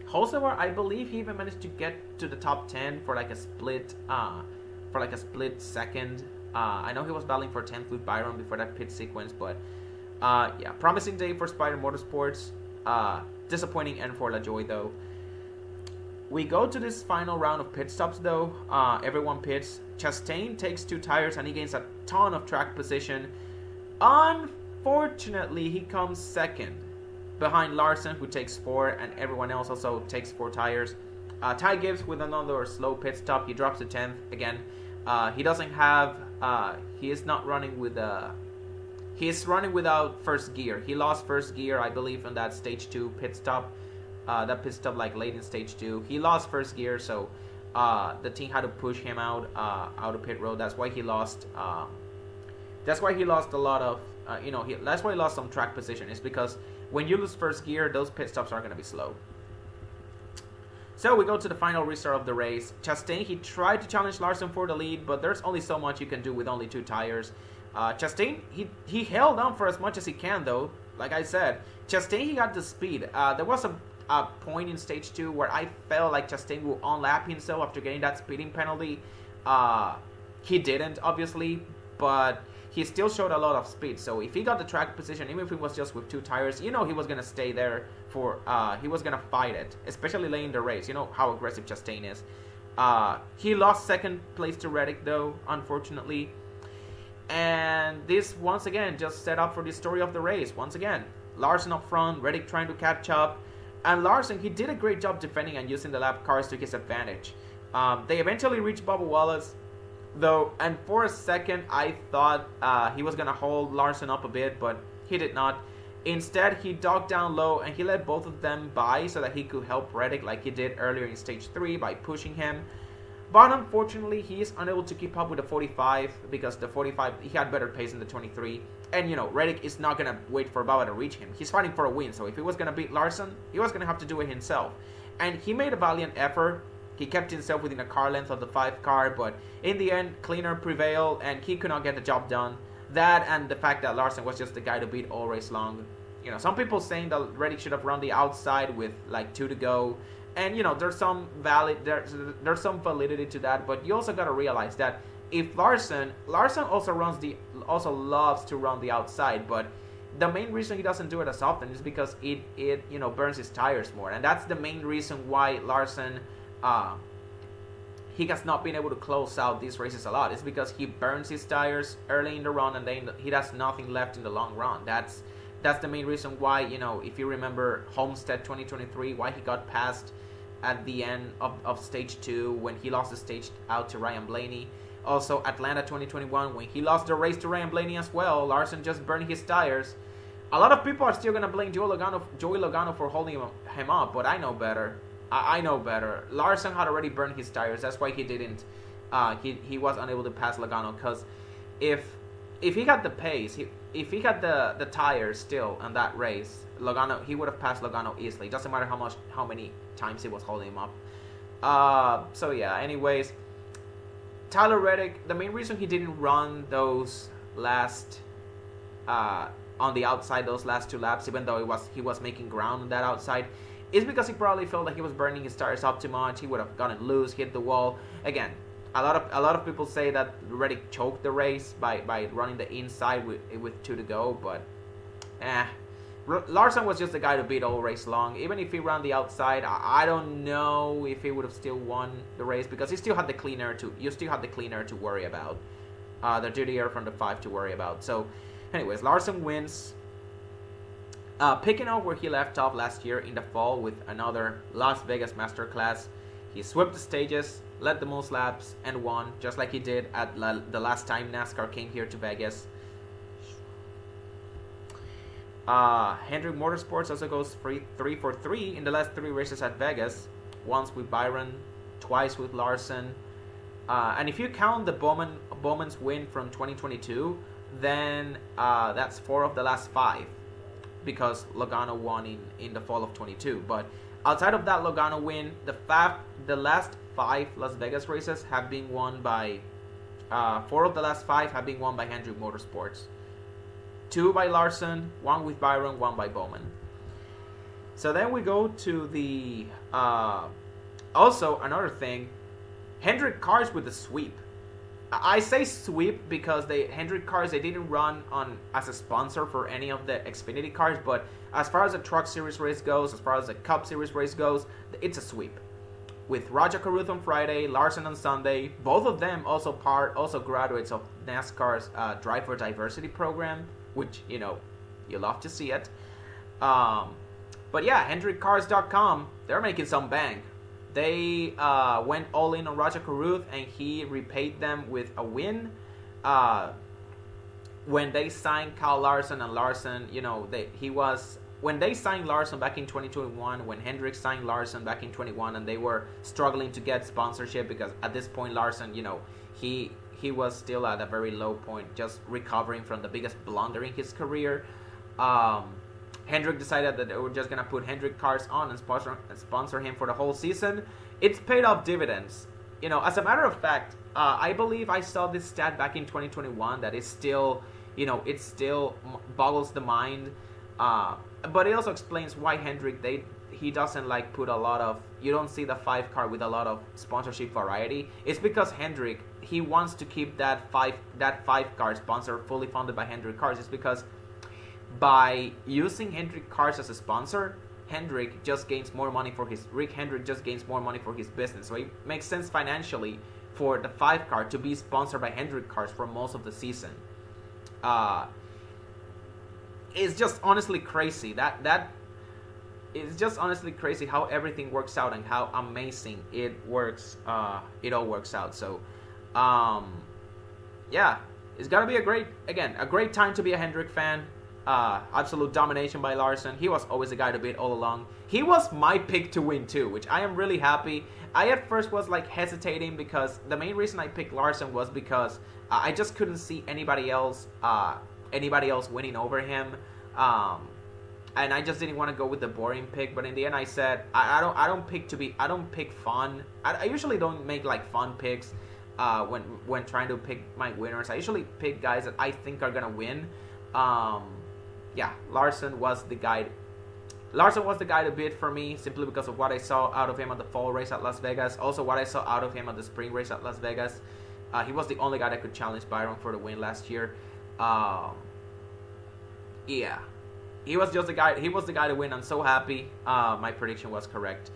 Hocevar, I believe he even managed to get to the top 10 for, a split second. I know he was battling for 10th with Byron before that pit sequence. But, yeah, promising day for Spider Motorsports. Disappointing end for LaJoie, though. We go to this final round of pit stops, though. Everyone pits. Chastain takes 2 tires and he gains a ton of track position. Unfortunately, he comes second behind Larson, who takes 4, and everyone else also takes 4 tires. Ty Gibbs with another slow pit stop. He drops to 10th again. He doesn't have. He is not running with. He is running without first gear. He lost first gear, I believe, on that stage 2 pit stop. That pit stop late in stage 2. He lost first gear, so the team had to push him out of pit road. That's why he lost. That's why he lost a lot of. That's why he lost some track position. It's because when you lose first gear, those pit stops are going to be slow. So we go to the final restart of the race. Chastain, he tried to challenge Larson for the lead, but there's only so much you can do with only 2 tires. Chastain, he held on for as much as he can, though. Like I said, Chastain, he got the speed. There was a point in stage 2 where I felt like Chastain will unlap himself after getting that speeding penalty. He didn't, obviously, but he still showed a lot of speed. So if he got the track position, even if it was just with 2 tires, he was going to stay there for, he was going to fight it, especially late in the race. You know how aggressive Chastain is. He lost second place to Reddick, though, unfortunately. And this, once again, just set up for the story of the race. Once again, Larson up front, Reddick trying to catch up. And Larson, he did a great job defending and using the lap cars to his advantage. They eventually reached Bubba Wallace, though, and for a second, I thought he was going to hold Larson up a bit, but he did not. Instead, he docked down low, and he let both of them by so that he could help Reddick like he did earlier in Stage 3 by pushing him. But unfortunately, he is unable to keep up with the 45 because the 45, he had better pace than the 23. And, Reddick is not going to wait for Bubba to reach him. He's fighting for a win, so if he was going to beat Larson, he was going to have to do it himself. And he made a valiant effort. He kept himself within a car length of the 5 car, but in the end, cleaner prevailed, and he could not get the job done. That and the fact that Larson was just the guy to beat all race long. Some people saying that Reddick should have run the outside with 2 to go. And, there's some validity to that, but you also got to realize that if Larson also loves to run the outside, but the main reason he doesn't do it as often is because it burns his tires more, and that's the main reason why Larson he has not been able to close out these races a lot. It's because he burns his tires early in the run, and then he has nothing left in the long run. That's the main reason why, if you remember Homestead 2023, why he got passed at the end of Stage 2 when he lost the stage out to Ryan Blaney. Also, Atlanta 2021, when he lost the race to Ryan Blaney as well, Larson just burned his tires. A lot of people are still going to blame Joey Logano for holding him up, but I know better. I know better. Larson had already burned his tires. That's why he didn't. He was unable to pass Logano, because if he had the pace, if he had the tires still in that race, he would have passed Logano easily. Doesn't matter how many times he was holding him up. So yeah. Anyways, Tyler Reddick. The main reason he didn't run those last on the outside, those last 2 laps, even though he was making ground on that outside, is because he probably felt like he was burning his tires up too much. He would have gotten loose, hit the wall. Again, a lot of people say that Reddick choked the race by running the inside with 2 to go, but Larson was just the guy to beat all race long. Even if he ran the outside, I don't know if he would have still won the race, because he still had the clean air to worry about, the dirty air from the 5 to worry about. So, anyways, Larson wins. Picking up where he left off last year in the fall with another Las Vegas Masterclass. He swept the stages, led the most laps, and won, just like he did at the last time NASCAR came here to Vegas. Hendrick Motorsports also goes 3 for 3 in the last 3 races at Vegas. Once with Byron, twice with Larson. And if you count the Bowman's win from 2022, then that's 4 of the last 5, because Logano won in the fall of 22. But outside of that Logano win, the last 5 Las Vegas races have been won by 4 of the last 5 have been won by Hendrick Motorsports. 2 by Larson, 1 with Byron, 1 by Bowman. So then we go to the also another thing, Hendrick cars with the sweep. I say sweep because Hendrick cars, they didn't run on as a sponsor for any of the Xfinity cars, but as far as the Truck Series race goes, as far as the Cup Series race goes, it's a sweep. With Raja Carruth on Friday, Larson on Sunday, both of them also graduates of NASCAR's Drive for Diversity program, which, you love to see it. But yeah, HendrickCars.com, they're making some bank. They went all in on Raja Carruth, and he repaid them with a win. When they signed Kyle Larson, and Larson, when they signed Larson back in 2021, when Hendrick signed Larson back in 21, and they were struggling to get sponsorship because at this point Larson, he was still at a very low point, just recovering from the biggest blunder in his career. Hendrick decided that they were just gonna put Hendrick cars on and sponsor him for the whole season. It's paid off dividends. As a matter of fact, I believe I saw this stat back in 2021 that is still, it still boggles the mind. But it also explains why Hendrick, he doesn't put a lot of, you don't see the 5 car with a lot of sponsorship variety. It's because Hendrick, he wants to keep that 5 car sponsor fully funded by Hendrick Cars. It's because by using Hendrick Cars as a sponsor, Rick Hendrick just gains more money for his business. So it makes sense financially for the 5 car to be sponsored by Hendrick Cars for most of the season. It's just honestly crazy. It's just honestly crazy how everything works out and how amazing it works. It all works out. So, yeah, it's gotta be a great time to be a Hendrick fan. Absolute domination by Larson. He was always the guy to beat all along. He was my pick to win too, which I am really happy. I at first was hesitating because the main reason I picked Larson was because I just couldn't see anybody else winning over him. And I just didn't want to go with the boring pick, but in the end I said I don't pick fun. I usually don't make fun picks when trying to pick my winners. I usually pick guys that I think are gonna win. Yeah, Larson was the guy to beat for me, simply because of what I saw out of him at the fall race at Las Vegas. Also what I saw out of him at the spring race at Las Vegas. He was the only guy that could challenge Byron for the win last year. Yeah, he was the guy to win. I'm so happy my prediction was correct.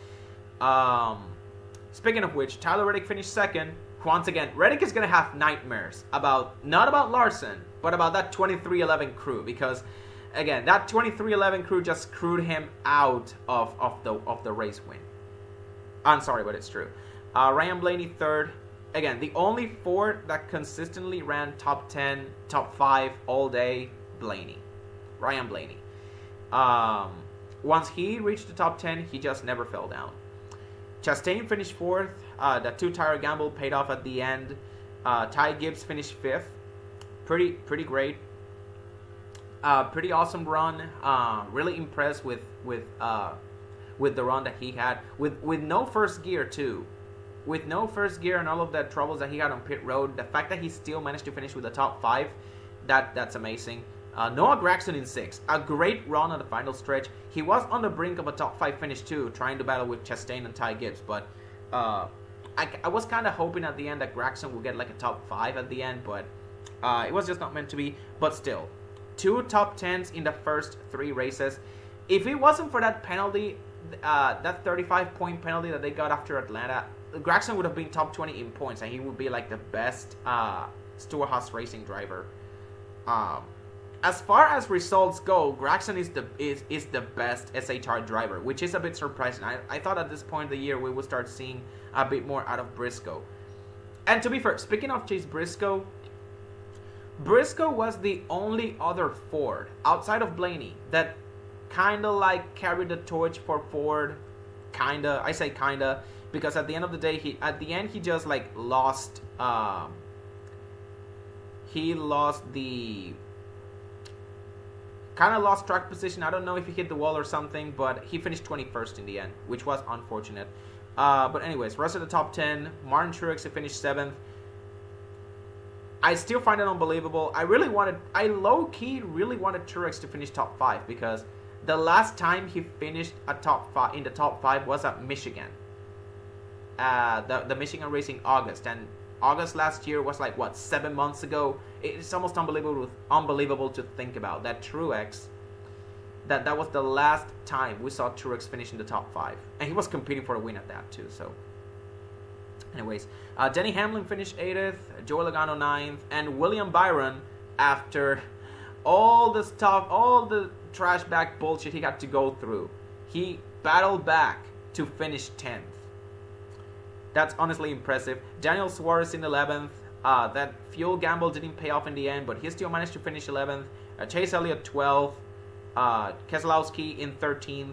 Speaking of which, Tyler Reddick finished second. Once again, Reddick is gonna have nightmares not about Larson, but about that 2311 crew, because again, that 2311 crew just screwed him out of the race win. I'm sorry, but it's true. Ryan Blaney third. Again, the only Ford that consistently ran top 10, top 5 all day, Ryan Blaney. Once he reached the top 10, he just never fell down. Chastain finished 4th. The 2-tire gamble paid off at the end. Ty Gibbs finished 5th. Pretty great. Pretty awesome run. Really impressed with the run that he had with no first gear too. With no first gear and all of the troubles that he had on pit road, the fact that he still managed to finish with the top 5, that's amazing. Noah Gragson in 6th. A great run on the final stretch. He was on the brink of a top 5 finish too, trying to battle with Chastain and Ty Gibbs, but I was kind of hoping at the end that Gragson would get a top 5 at the end, but it was just not meant to be. But still, 2 top 10s in the first 3 races. If it wasn't for that penalty, that 35-point penalty that they got after Atlanta, Gragson would have been top 20 in points, and he would be the best Stewart-Haas racing driver. As far as results go, Gragson is the best SHR driver, which is a bit surprising. I thought at this point of the year we would start seeing a bit more out of Briscoe. And to be fair, speaking of Chase Briscoe was the only other Ford outside of Blaney that kind of carried the torch for Ford. Kinda, I say kinda, because at the end of the day, he just lost. he lost the kind of lost track position. I don't know if he hit the wall or something, but he finished 21st in the end, which was unfortunate. But anyways, rest of the top 10, Martin Truex, he finished 7th. I still find it unbelievable. I low-key really wanted Truex to finish top 5 because the last time he finished in the top 5 was at Michigan. The Michigan race in August, and August last year was like, what, 7 months ago? It's almost unbelievable to think about that Truex, that was the last time we saw Truex finish in the top 5, and he was competing for a win at that too. So anyways, Denny Hamlin finished 8th, Joey Logano 9th, and William Byron, after all the stuff, all the trash bag bullshit he had to go through, he battled back to finish 10th. That's honestly impressive. Daniel Suarez in 11th. That fuel gamble didn't pay off in the end, but he still managed to finish 11th. Chase Elliott 12th. Keselowski in 13th.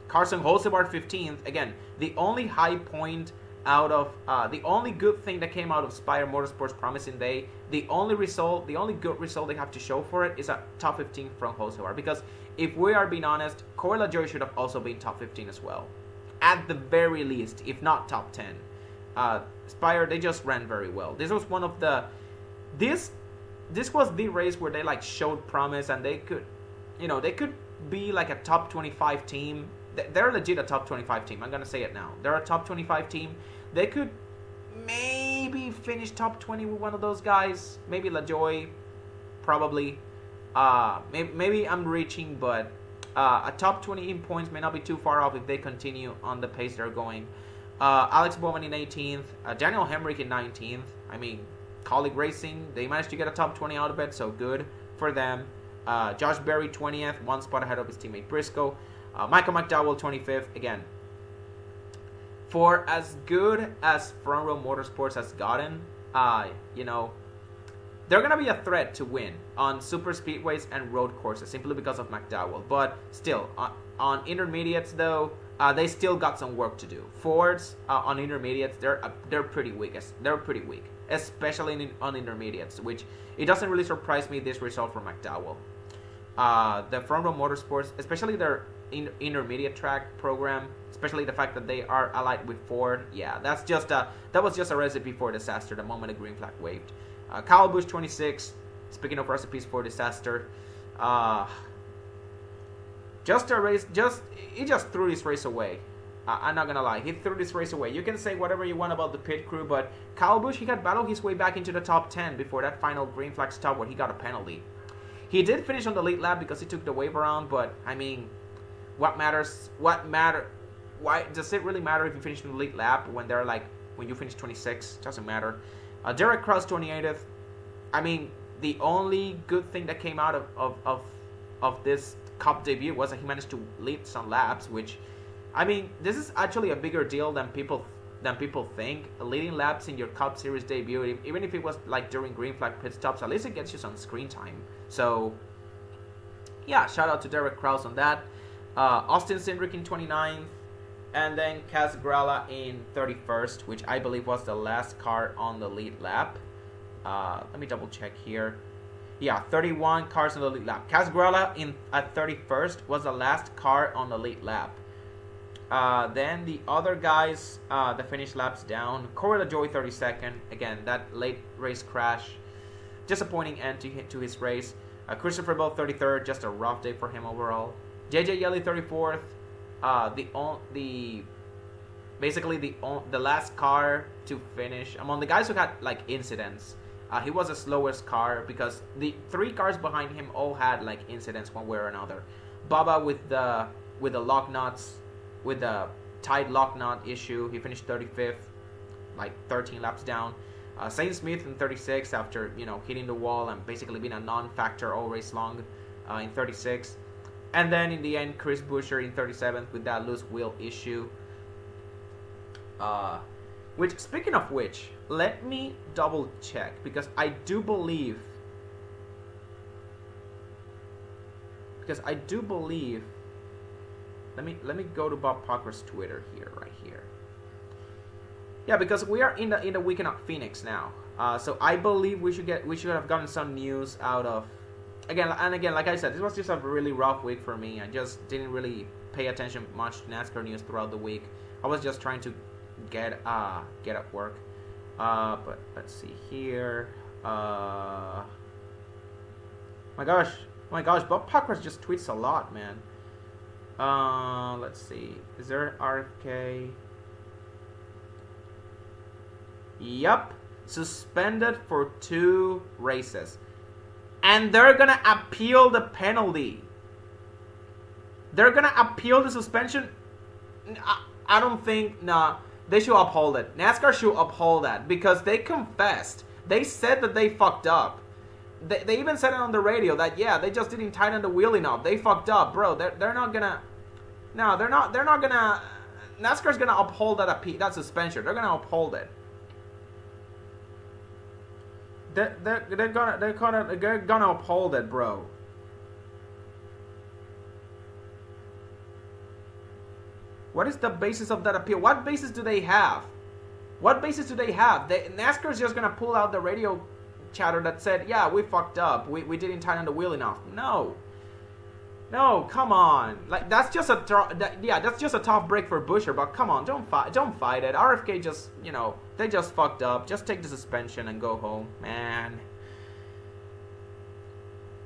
Carson Hocevar 15th. Again, the only high point out of the only good thing that came out of Spire Motorsports Promising Day, the only good result they have to show for it is a top 15 from Hocevar. Because if we are being honest, Corey LaJoie should have also been top 15 as well, at the very least, if not top 10. Spire, they just ran very well. This was one of the this was the race where they like showed promise, and they could, they could be like a top 25 team. They're legit a top 25 team. I'm gonna say it now. They're a top 25 team. They could maybe finish top 20 with one of those guys. Maybe LaJoie, probably. Maybe I'm reaching, but a top 20 in points may not be too far off if they continue on the pace they're going. Alex Bowman in 18th. Daniel Hemrick in 19th. I mean, Colleague Racing, they managed to get a top 20 out of it, so good for them. Josh Berry 20th, one spot ahead of his teammate Briscoe. Michael McDowell 25th. Again, for as good as Front Row Motorsports has gotten, they're going to be a threat to win on super speedways and road courses simply because of McDowell. But still, on intermediates though, they still got some work to do. Fords on intermediates, they're pretty weak. They're pretty weak, especially on intermediates, which it doesn't really surprise me this result from McDowell. The Front Row Motorsports, especially their intermediate track program, especially the fact that they are allied with Ford, yeah, that was just a recipe for disaster the moment the green flag waved. Kyle Busch 26. Speaking of recipes for disaster, just a race. He just threw this race away. I'm not gonna lie, he threw this race away. You can say whatever you want about the pit crew, but Kyle Busch, he had battled his way back into the top 10 before that final green flag stop where he got a penalty. He did finish on the lead lap because he took the wave around, but I mean, what matters? Why does it really matter if you finish in the lead lap when you finish 26? Doesn't matter. Derek Krause 28th. I mean, the only good thing that came out of this Cup debut was that he managed to lead some laps, which, I mean, this is actually a bigger deal than people think. Leading laps in your Cup Series debut, even if it was like during green flag pit stops, at least it gets you some screen time. So yeah, shout out to Derek Krause on that. Austin Cindric in 29th, and then Kaz Grala in 31st, which I believe was the last car on the lead lap. Let me double check here. Yeah, 31 cars on the lead lap. Kaz Grala at 31st was the last car on the lead lap. Then the other guys, the finish laps down. Corey LaJoie 32nd. Again, that late race crash. Disappointing end to his race. Christopher Bell 33rd. Just a rough day for him overall. JJ Yeley 34th. The last car to finish among the guys who had like incidents. He was the slowest car because the 3 cars behind him all had like incidents one way or another. Bubba with the lock nuts, with the tight lock nut issue, he finished 35th, like 13 laps down. Saint Smith in 36th after hitting the wall and basically being a non-factor all race long in 36th. And then in the end, Chris Buescher in 37th with that loose wheel issue. Which, speaking of which, let me double check because I do believe. Let me go to Bob Parker's Twitter here, right here. Yeah, because we are in the weekend of Phoenix now. So I believe we should have gotten some news out of again, like I said, this was just a really rough week for me. I just didn't really pay attention much to NASCAR news throughout the week. I was just trying to get at work. But let's see here. My gosh, Bob Puckers just tweets a lot, man. Let's see. Is there RFK? Yup. Suspended for 2 races. And they're gonna appeal the penalty. They're gonna appeal the suspension. I don't think, nah. They should uphold it. NASCAR should uphold that because they confessed. They said that they fucked up. They even said it on the radio that, yeah, they just didn't tighten the wheel enough. They fucked up, bro. They're not gonna. No, they're not gonna. NASCAR's gonna uphold that suspension. They're gonna uphold it. They're gonna uphold it, bro. What is the basis of that appeal? What basis do they have? NASCAR's just gonna pull out the radio chatter that said, yeah, we fucked up. We didn't tighten the wheel enough. No, come on. Like that's just a tough break for Buescher. But come on, don't fight it. RFK just, they just fucked up. Just take the suspension and go home, man.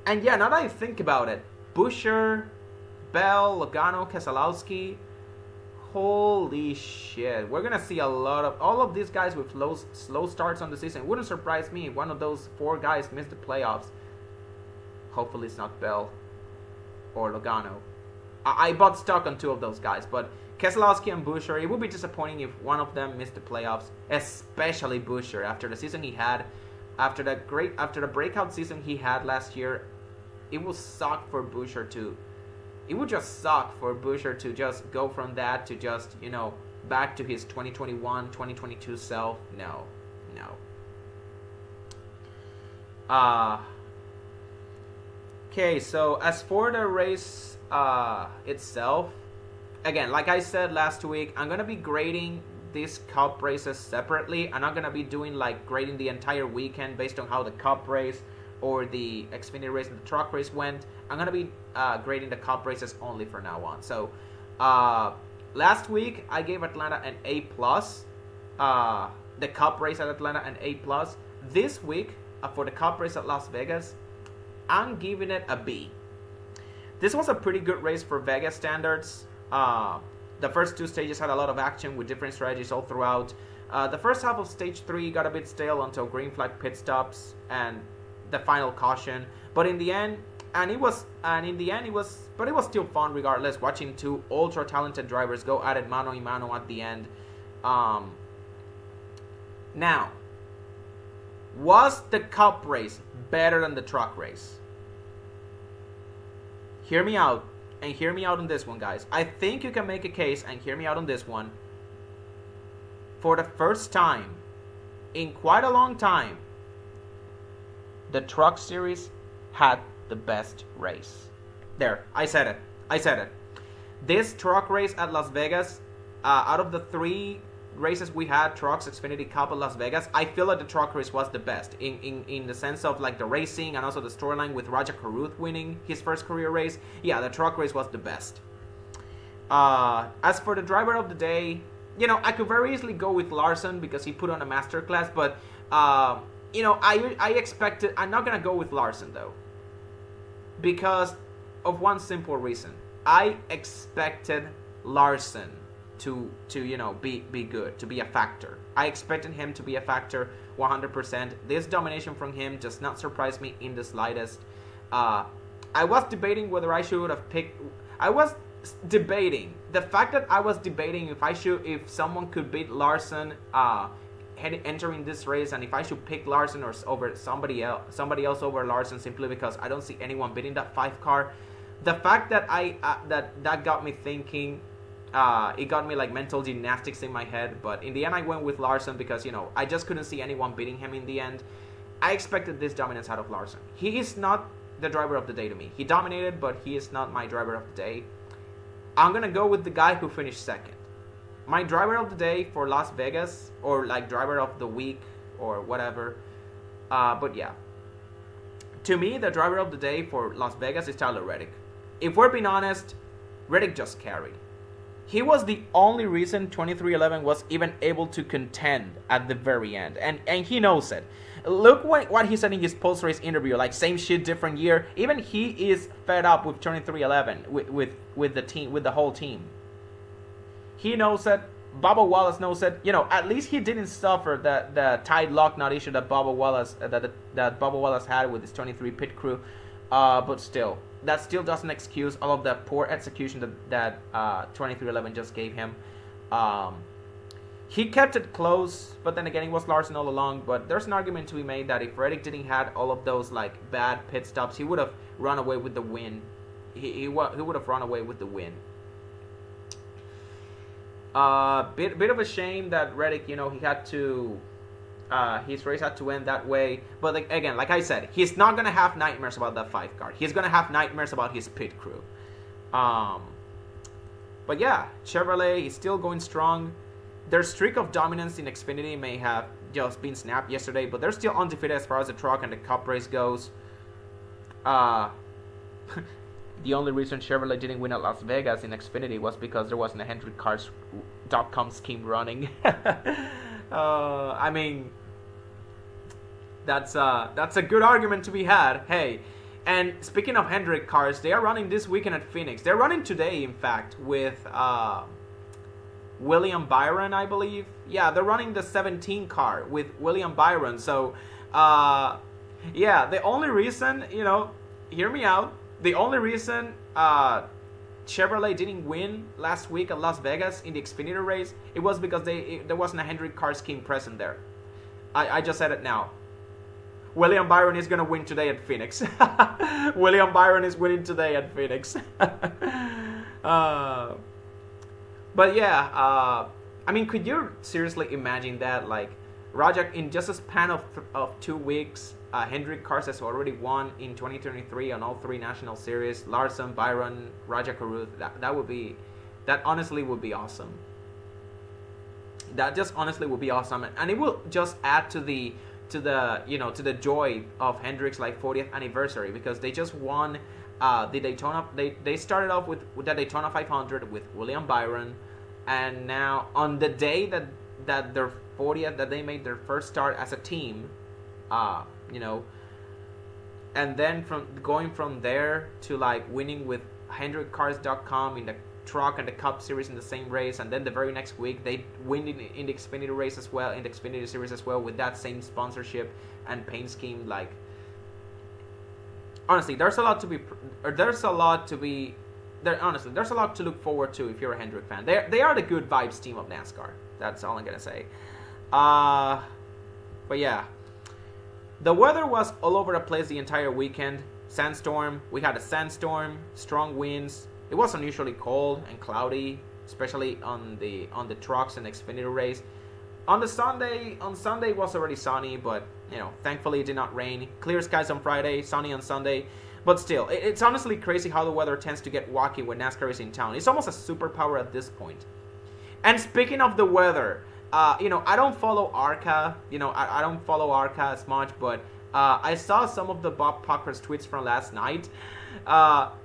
And yeah, now that I think about it, Buescher, Bell, Logano, Keselowski. Holy shit. We're going to see a lot of all of these guys with slow starts on the season. It wouldn't surprise me if one of those 4 guys missed the playoffs. Hopefully it's not Bell or Logano. I bought stock on 2 of those guys, but Keselowski and Buescher, it would be disappointing if one of them missed the playoffs, especially Buescher after the season he had, after the breakout season he had last year. It would suck for Buescher to It would just suck for Buescher to just go from that to just, back to his 2021, 2022 self. No. Okay, so as for the race itself, again, like I said last week, I'm going to be grading these Cup races separately. I'm not going to be doing grading the entire weekend based on how the Cup race or the Xfinity race and the truck race went. I'm going to be grading the Cup races only from now on. So, last week, I gave Atlanta an A+. The Cup race at Atlanta an A+. This week, for the Cup race at Las Vegas, I'm giving it a B. This was a pretty good race for Vegas standards. The first 2 stages had a lot of action with different strategies all throughout. The first half of stage 3 got a bit stale until green flag pit stops and the final caution. But in the end, it was still fun regardless, watching 2 ultra talented drivers go at it mano a mano at the end. Now, was the Cup race better than the truck race? Hear me out, and hear me out on this one, guys. I think you can make a case, and hear me out on this one. For the first time in quite a long time, the Truck Series had the best race. There, I said it. This truck race at Las Vegas, out of the 3 races we had, Trucks, Xfinity Cup at Las Vegas, I feel like the truck race was the best in the sense of the racing and also the storyline with Raja Karuth winning his first career race. Yeah, the truck race was the best. As for the driver of the day, I could very easily go with Larson because he put on a masterclass, but I expected. I'm not gonna go with Larson though, because of one simple reason. I expected Larson to be good, to be a factor. I expected him to be a factor 100%. This domination from him does not surprise me in the slightest. I was debating whether I should have picked. I was debating the fact that I was debating if someone could beat Larson entering this race, and if I should pick Larson or over somebody else over Larson, simply because I don't see anyone beating that 5 car. The fact that that got me thinking. It got me mental gymnastics in my head, but in the end I went with Larson because I just couldn't see anyone beating him in the end. I expected this dominance out of Larson. He is not the driver of the day to me. He dominated, but he is not my driver of the day. I'm gonna go with the guy who finished second. my driver of the day for Las Vegas, or like driver of the week or whatever. But yeah, to me, the driver of the day for Las Vegas is Tyler Reddick. If we're being honest, Reddick just carried. He was the only reason 23XI was even able to contend at the very end, and he knows it. Look what he said in his post-race interview, like same shit, different year. Even he is fed up with 23XI, with the team, with the whole team. He knows it. Bubba Wallace knows it. You know, at least he didn't suffer the tide lock knot issue that Bubba Wallace had with his 23 pit crew. But still, that still doesn't excuse all of the poor execution that 23XI just gave him. He kept it close, but then again, it was Larson all along. But there's an argument to be made that if Reddick didn't had all of those like bad pit stops, he would have run away with the win. He would have run away with the win. Bit of a shame that Reddick, you know, he had to. His race had to end that way. But again, like I said, he's not going to have nightmares about that 5 car. He's going to have nightmares about his pit crew. But yeah, Chevrolet is still going strong. Their streak of dominance in Xfinity may have just been snapped yesterday, but they're still undefeated as far as the truck and the cup race goes. The only reason Chevrolet didn't win at Las Vegas in Xfinity was because there wasn't a HendrickCars.com scheme running. I mean, that's a good argument to be had. Hey, and speaking of Hendrick cars, they are running this weekend at Phoenix. They're running today, in fact, with William Byron, I believe. Yeah, they're running the 17 car with William Byron. So, yeah, the only reason, you know, hear me out. The only reason Chevrolet didn't win last week at Las Vegas in the Xfinity race, it was because there wasn't a Hendrick car scheme present there. I just said it now. William Byron is going to win today at Phoenix. William Byron is winning today at Phoenix. But yeah, I mean, could you seriously imagine that? Like, Rajak, in just a span of 2 weeks, Hendrick Cars has already won in 2023 on all 3 national series. Larson, Byron, Rajak Caruth. That honestly would be awesome. That just honestly would be awesome, and it will just add to the joy of Hendrick's like 40th anniversary, because they just won the Daytona. They started off with the Daytona 500 with William Byron, and now on the day that their 40th, that they made their first start as a team, you know, and then going from there to like winning with HendrickCars.com in the truck and the Cup Series in the same race, and then the very next week they win in the Xfinity race as well, in the Xfinity Series as well, with that same sponsorship and paint scheme. Like, honestly, there's a lot to look forward to if you're a Hendrick fan. They are the good vibes team of NASCAR. That's all I'm gonna say. But yeah, the weather was all over the place the entire weekend. Sandstorm. We had a sandstorm, strong winds. It was unusually cold and cloudy, especially on the trucks and Xfinity race. On Sunday it was already sunny, but you know, thankfully it did not rain. Clear skies on Friday, sunny on Sunday. But still, it's honestly crazy how the weather tends to get wacky when NASCAR is in town. It's almost a superpower at this point. And speaking of the weather, you know, I don't follow ARCA. You know, I don't follow ARCA as much, but I saw some of the Bob Pucker's tweets from last night.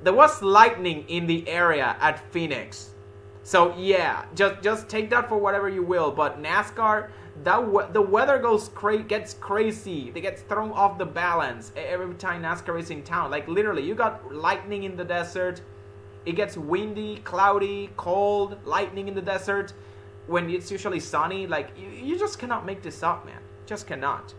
There was lightning in the area at Phoenix. So yeah, just take that for whatever you will. But NASCAR, the weather gets crazy. It gets thrown off the balance every time NASCAR is in town. Like literally, you got lightning in the desert. It gets windy, cloudy, cold, lightning in the desert. When it's usually sunny, like you just cannot make this up, man. Just cannot.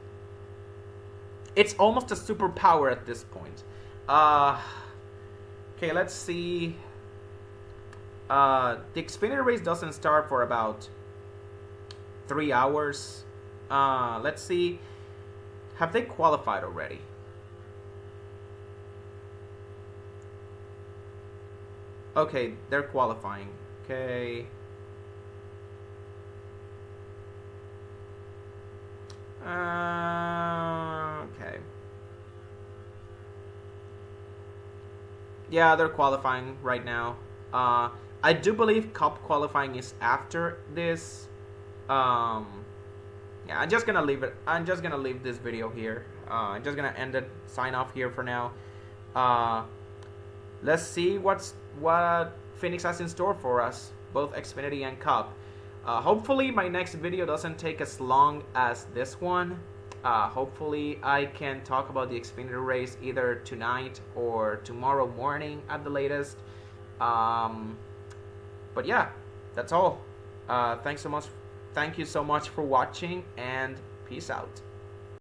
It's almost a superpower at this point. Okay, let's see. The Xfinity race doesn't start for about 3 hours. Let's see. Have they qualified already? Okay, they're qualifying. Okay. Okay. Yeah, they're qualifying right now. I do believe Cup qualifying is after this. Yeah, I'm just gonna leave it. I'm just gonna leave this video here. I'm just gonna end it. Sign off here for now. Let's see what Phoenix has in store for us, both Xfinity and Cup. Hopefully my next video doesn't take as long as this one. Hopefully I can talk about the Xfinity race either tonight or tomorrow morning at the latest. But yeah, that's all. Thanks so much. Thank you so much for watching, and peace out.